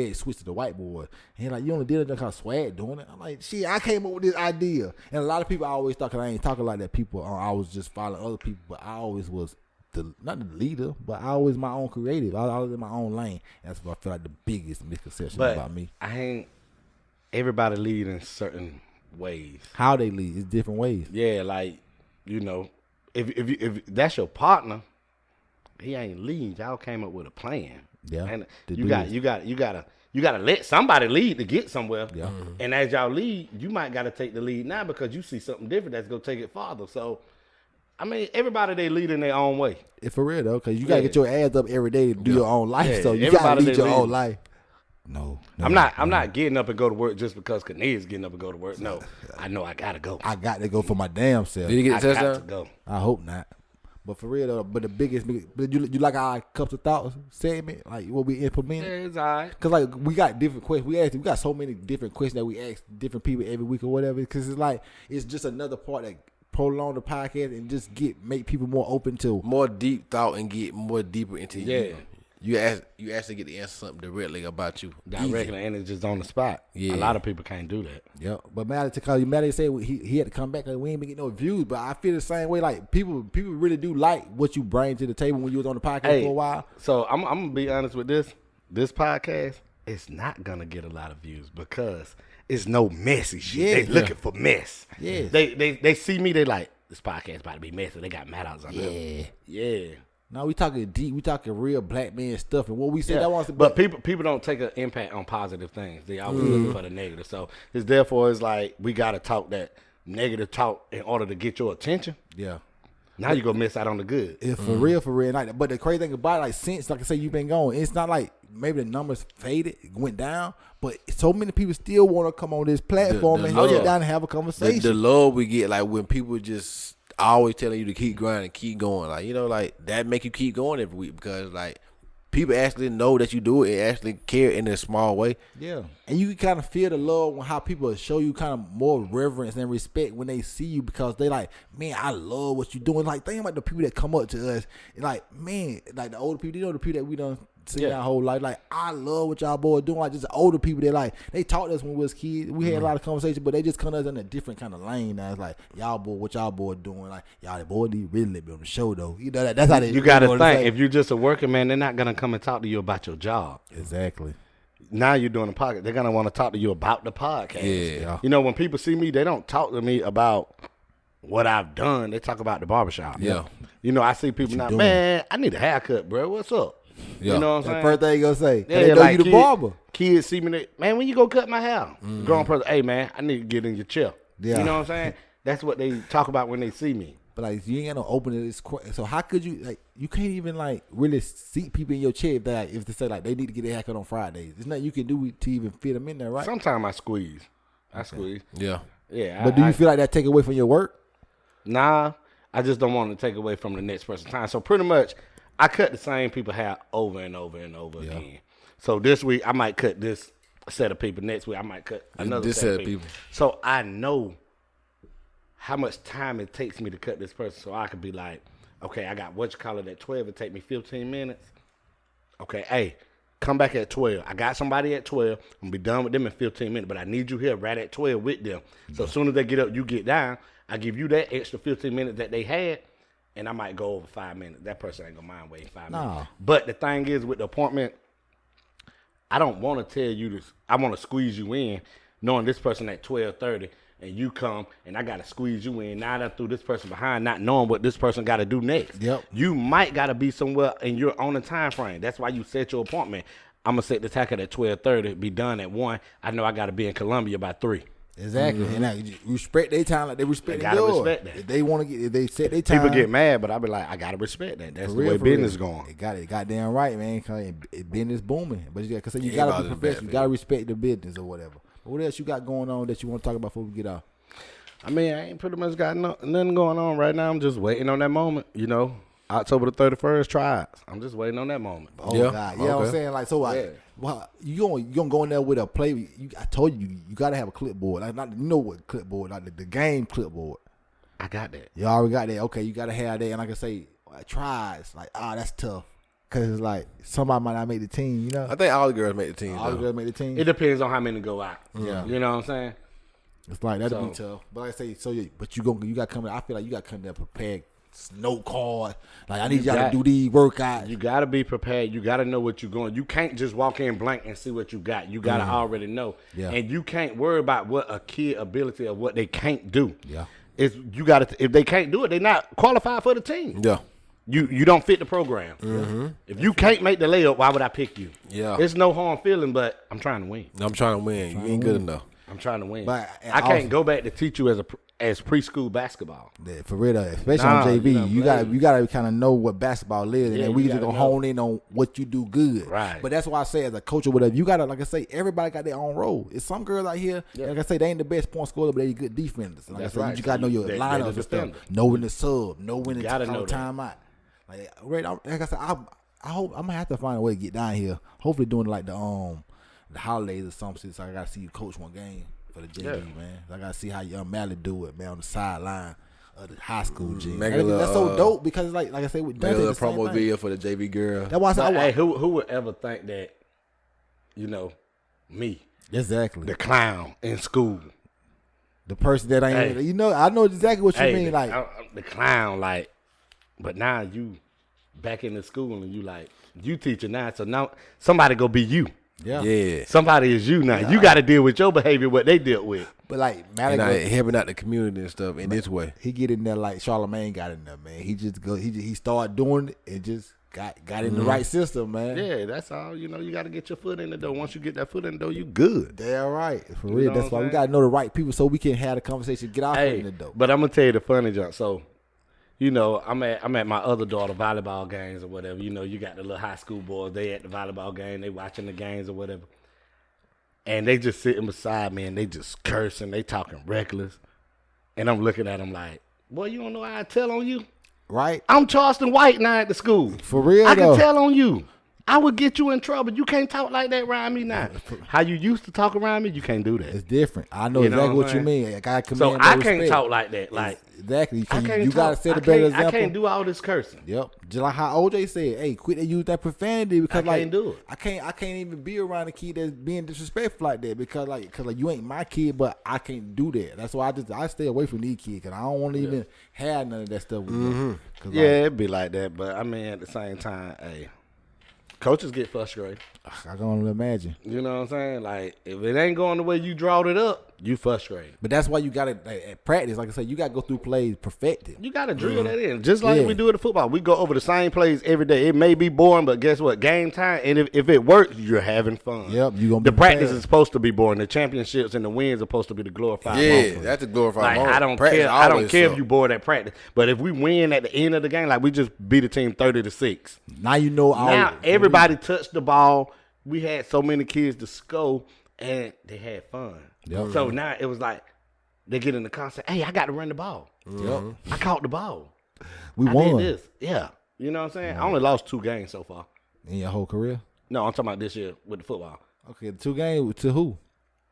had switched to the whiteboard, and he like you only did it because swag doing it. I'm like shit. I came up with this idea, and a lot of people always thought 'cause I ain't talking like that. People, I was just following other people, but I always was not the leader, but I always my own creative. I was in my own lane. That's what I feel like the biggest misconception But about me. I ain't. Everybody lead in certain ways. How they lead is different ways. Yeah, like you know, if that's your partner, he ain't leading. Y'all came up with a plan. Yeah, and to you do got this. you gotta let somebody lead to get somewhere. Yeah. And as y'all lead, you might gotta take the lead now because you see something different that's gonna take it farther. So, I mean, everybody they lead in their own way. It's for real though, because you gotta Yeah. get your ass up every day to do your own life. Yeah, So you gotta everybody lead they your own lead. life. No, I'm not getting up and go to work just because Kane's getting up and go to work. No, I know I gotta go. I got to go for my damn self. Did he get I a got to touchdown? go. I hope not. But for real though, but you like our cups of thoughts segment, like what we Yeah, implemented. it's all right. Cause like we got different questions. We got so many different questions that we ask different people every week or whatever. Cause it's like it's just another part that prolong the podcast and just make people more open to. More deep thought and get more deeper into Yeah. You actually get to answer something directly about you. Directly, and it's just on the spot. Yeah. A lot of people can't do that. Yeah, but Maddie said he had to come back because we ain't been getting no views. But I feel the same way. Like people really do like what you bring to the table when you was on the podcast for a while. So I'm gonna be honest with this. This podcast is not gonna get a lot of views because it's no messy shit. Yeah. They looking for mess. Yeah. They see me. They like this podcast about to be messy. They got mad outs on them. Yeah. No, we talking deep. We talking real black man stuff. And what we said, Yeah. that wants to. But people don't take an impact on positive things. They always looking for the negative. So it's therefore it's like we gotta talk that negative talk in order to get your attention. yeah. Now you gonna miss out on the good. It's for real. Like, but the crazy thing about it, like since, like I say, you've been gone, it's not like maybe the numbers faded, went down, but so many people still want to come on this platform The and love. sit down and have a conversation. The love we get, like when people just always telling you to keep grinding, keep going, like like that make you keep going every week because like people actually know that you do it and actually care in a small way. Yeah, and you can kind of feel the love when how people show you kind of more reverence and respect when they see you because they like, man, I love what you're doing. Like, think about the people that come up to us, and like, man, like the older people, the people that we done seen our whole life. Like, I love what y'all boys doing. Like, just the older people that like they taught us when we was kids. We had a lot of conversations, but they just come to us in a different kind of lane. Now it's like, y'all boy, what y'all boy doing? Like, y'all the boy need really let me on the show though. You know that's how they. You gotta know what I'm think saying? if you're just a working man, they're not gonna come and talk to you about your job. Exactly. Now you're doing a podcast. They're gonna want to talk to you about the podcast. Yeah. You know, when people see me, they don't talk to me about what I've done. They talk about the barbershop. Yeah. You know, I see people now, doing? man, I need a haircut, bro. What's up? Yeah. You know what I'm The saying? first thing you gonna say, Yeah, they know like you the barber. Kids see me, man, when you go cut my hair? Grown person, hey, man, I need to get in your chair. Yeah. You know what I'm saying? That's what they talk about when they see me. But like you ain't got no opening this. So how could you like? You can't even like really seat people in your chair if they say like they need to get a haircut on Fridays. There's nothing you can do to even fit them in there, right? Sometimes I squeeze. I squeeze. Yeah. Yeah. But do you feel like that take away from your work? Nah, I just don't want to take away from the next person's time. So pretty much, I cut the same people hair over and over and over again. So this week, I might cut this set of people. Next week, I might cut another set of people. So I know how much time it takes me to cut this person. So I could be like, okay, I got what you call it at 12. It take me 15 minutes. Okay, hey, come back at 12. I got somebody at 12. I'm going to be done with them in 15 minutes, but I need you here right at 12 with them. So as soon as they get up, you get down. I give you that extra 15 minutes that they had, and I might go over 5 minutes. That person ain't going to mind waiting 5 minutes. But the thing is, with the appointment, I don't want to tell you this. I want to squeeze you in, knowing this person at 12:30, and you come, and I got to squeeze you in. Now I threw this person behind, not knowing what this person got to do next. Yep. You might got to be somewhere, and you're on a time frame. That's why you set your appointment. I'm going to set the tackle at 12:30, be done at 1. I know I got to be in Columbia by 3. Exactly, and I respect their time like they respect yours. Gotta respect that. If they want to get, if they set their time, People get mad, but I be like, I gotta respect that. That's the way business going. It got it goddamn right, man. Cause business booming, but you gotta be professional. You gotta respect the business or whatever. But what else you got going on that you want to talk about before we get off? I mean, I ain't pretty much got nothing going on right now. I'm just waiting on that moment. You know, October the 31st tries. I'm just waiting on that moment. Oh God, you know what I'm saying? Like, so you gonna go in there with a play? I told you, you gotta have a clipboard. Like, not, you know what clipboard? Like the game clipboard. I got that. You already got that. Okay, you gotta have that. And like I say, tries. Like, that's tough. Cause it's like somebody might not make the team. You know. I think all the girls make the team. All the girls make the team. It depends on how many go out. Yeah. You know what I'm saying? It's like that'll be tough. But like I say, but you got to come. I feel like you got to come there prepared. No card. Like, I need y'all to do these workouts. You got to be prepared. You got to know what you're going. You can't just walk in blank and see what you got. You got to already know. Yeah. And you can't worry about what a kid ability or what they can't do. Yeah. You got to. If they can't do it, they're not qualified for the team. Yeah. You don't fit the program. Mm-hmm. If you can't make the layup, why would I pick you? Yeah. It's no harm feeling, but I'm trying to win. I'm trying to win. You ain't good enough. I'm trying to win. But I can't go back to teach you as preschool basketball. Yeah, for real, especially on JV, you gotta kind of know what basketball is, and then we just gonna hone in on what you do good. Right. But that's why I say, as a coach or whatever, you gotta, like I say, everybody got their own role. It's some girls out here, like I say, they ain't the best point scorer, but they good defenders. Like That's I say, right. you gotta know your lineups and stuff. Know when to sub, know when to call timeout. Like I said, I hope I'm gonna have to find a way to get down here. Hopefully, doing like the holidays or something. So I gotta see you coach one game for the JV, man. I gotta see how young Mally do it, man, on the sideline of the high school gym. That's so dope because, like I say, with Dante, make a promo video for the JV girl. That's why I said, hey, who would ever think that? You know, me, exactly, the clown in school, the person that ain't. You know, I know exactly what you mean. Like the clown, like. But now you back in the school and you teaching now, so now somebody go be you. Yeah. Somebody is you now. Yeah. You got to deal with your behavior, what they dealt with. But like, helping out the community and stuff in this way. He get in there like Charlamagne got in there, man. He just go. He started doing it and just got in the right system, man. Yeah, that's all. You know, you got to get your foot in the door. Once you get that foot in the door, you good. Damn right, for real. That's why we got to know the right people so we can have the conversation. Get our foot in the door. But I'm gonna tell you the funny junk. So. You know, I'm at my other daughter volleyball games or whatever. You know, you got the little high school boys. They at the volleyball game. They watching the games or whatever. And they just sitting beside me and they just cursing. They talking reckless. And I'm looking at them like, boy, you don't know how I tell on you? Right. I'm Charleston White now at the school. For real, I can tell on you. I would get you in trouble. You can't talk like that around me now. How you used to talk around me, you can't do that. It's different. I know exactly what you mean. So I can't talk like that. Like exactly. You gotta set a better example. I can't do all this cursing. Yep. Just like how OJ said, "Hey, quit to use that profanity because I can't do it. I can't even be around a kid that's being disrespectful like that because you ain't my kid, but I can't do that. That's why I stay away from these kids because I don't want to even have none of that stuff with them. Yeah, it'd be like that. But I mean, at the same time, hey. Coaches get frustrated. I can only imagine. You know what I'm saying? Like, if it ain't going the way you drawed it up, you frustrated. But that's why you got to, at practice, like I said, you got to go through plays perfected. You got to drill that in. Just like we do at the football. We go over the same plays every day. It may be boring, but guess what? Game time. And if it works, you're having fun. Yep. The practice is supposed to be boring. The championships and the wins are supposed to be the glorified moments. Yeah, that's a glorified moment. I don't care if you bored at practice. But if we win at the end of the game, like we just beat a team 30-6. Now you know. Now everybody touched the ball. We had so many kids to score, and they had fun. Yep. So now it was like they get in the car and say, hey, I got to run the ball. Yep. I caught the ball. We I won did this. Yeah. You know what I'm saying? I only lost 2 games so far. in your whole career. No, I'm talking about this year with the football. Okay, 2 games to who?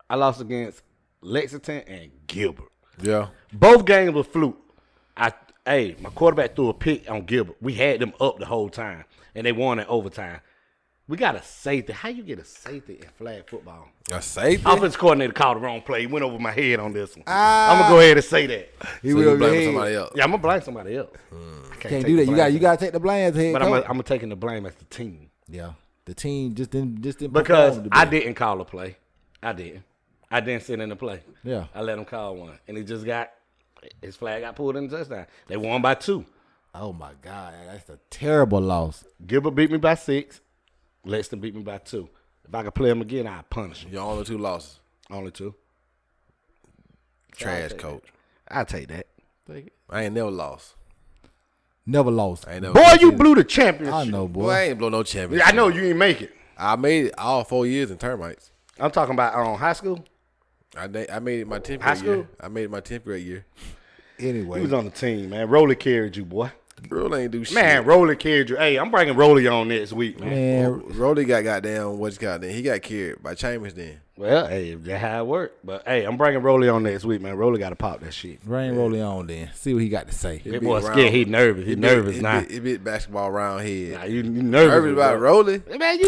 I lost against Lexington and Gilbert. Yeah. Both games were fluke. My quarterback threw a pick on Gilbert. We had them up the whole time, and they won in overtime. We got a safety. How you get a safety in flag football? A safety? Offense coordinator called the wrong play. He went over my head on this one. I'm going to go ahead and say that. So you blame somebody else. Yeah, I'm going to blame somebody else. Can't do that. You got to take the blame as head But coach. I'm taking the blame as the team. Yeah, the team just didn't Because perform I today. didn't call a play. I didn't sit in the play. Yeah. I let him call one. And his flag got pulled in the touchdown. They won by 2. Oh my God, that's a terrible loss. Gilbert beat me by 6. Lexington beat me by 2. If I could play him again, I'd punish him. Your only 2 losses. Only 2. Trash coach. I'll take that. I ain't never lost. Never lost. I ain't never Boy, lost you either. blew the championship. I know, Boy, boy. I ain't blow no championship. I know you ain't make it. I made it all 4 years in termites. I'm talking about high school. I made it my 10th High grade year. school? I made it my 10th grade year. Anyway, He was on the team, man. Rolly carried you, boy. Bro, ain't do shit. Man, Rolly carried you. Hey, I'm bringing Rolly on next week, man. man, Rolly got goddamn, what's goddamn, he got carried by Chambers then. Well, hey, that's how it worked. But, hey, I'm bringing Rolly on next week, man. Rolly got to pop that shit. rain rolling on then. See what he got to say. That boy scared. He nervous. He nervous now. It bit basketball round head. Nah, you nervous. Nervous about Rolly? Hey, man,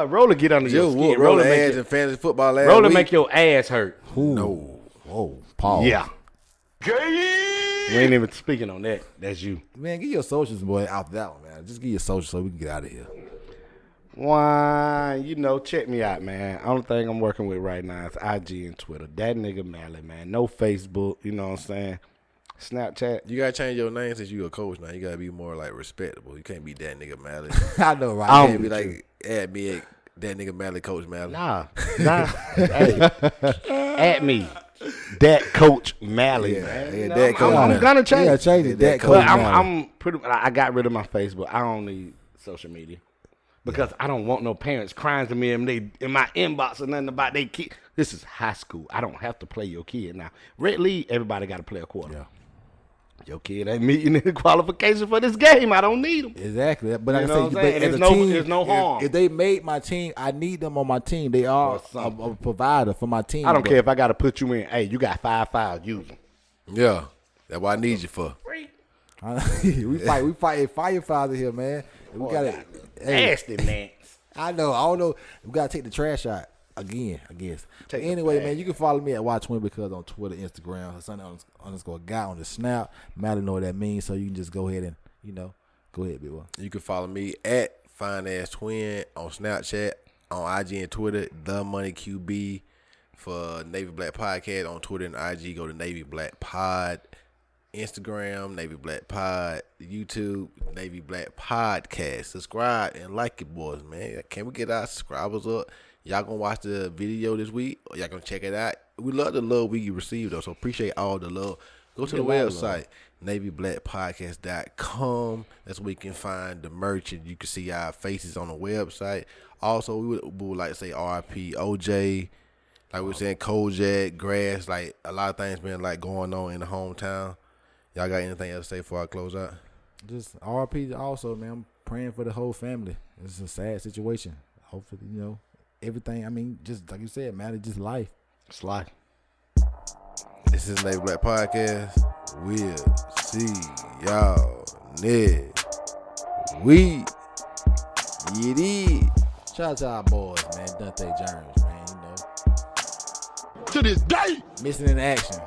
Rolly get under your You skin. whoop Rolly make ass your- in fantasy football last Rolly week. make your ass hurt. No. Whoa, Paul. Yeah. We ain't even speaking on that. That's you. Man, get your socials, boy, out that one, man. Just get your socials so we can get out of here. Why, check me out, man. Only thing I'm working with right now is IG and Twitter. That nigga Mally, man. No Facebook, you know what I'm saying? Snapchat. You gotta change your name since you a coach now. You gotta be more like respectable. You can't be that nigga Mally. I know, right? You can't be like, add me at that nigga Mally, Coach Mally. Nah. Hey, at me. That Coach Mally, man. yeah, You know, that Coach I'm Mally. gonna change. Yeah, change it. That But coach. But Mally. I'm pretty. I got rid of my Facebook. I don't need social media because I don't want no parents crying to me in my inbox or nothing about their kid. This is high school. I don't have to play your kid now. Red League, everybody got to play a quarter. Yeah. Your kid ain't meeting the qualification for this game. I don't need them. Exactly. But You like know I what I'm say, saying? but as There's a team, there's no harm. If they made my team, I need them on my team. They are a provider for my team. I don't care if I got to put you in. Hey, you got 5 fouls. Use them. Yeah. That's what I need you for. we fight firefighters here, man. We got it. Nasty, man. I don't know. We gotta take the trash out again, I guess. But anyway, man, you can follow me at Y20 because on Twitter, Instagram, _guy on the Snap. Matter know what that means, so you can just go ahead and go ahead, big boy. You can follow me at FineAssTwin on Snapchat, on IG and Twitter, The Money QB for Navy Black Podcast on Twitter and IG. Go to Navy Black Pod, Instagram Navy Black Pod, YouTube Navy Black Podcast. Subscribe and like it, boys, man. Can we get our subscribers up? Y'all gonna watch the video this week, or y'all gonna check it out? We love the love we receive though, so appreciate all the love. Go to the website, NavyBlackPodcast.com. That's where you can find the merch and you can see our faces on the website. Also, we would like to say RP, OJ, like we were saying, Kojak, Grass, like a lot of things been like going on in the hometown. Y'all got anything else to say before I close out? Just RP also, man. I'm praying for the whole family. It's a sad situation. Hopefully, everything. I mean, just like you said, man, it's just life. It's life. This is Navy Black Podcast. We'll see y'all next week. It is. Shout out to our boys, man. Dante Jones, man. To this day. Missing in action.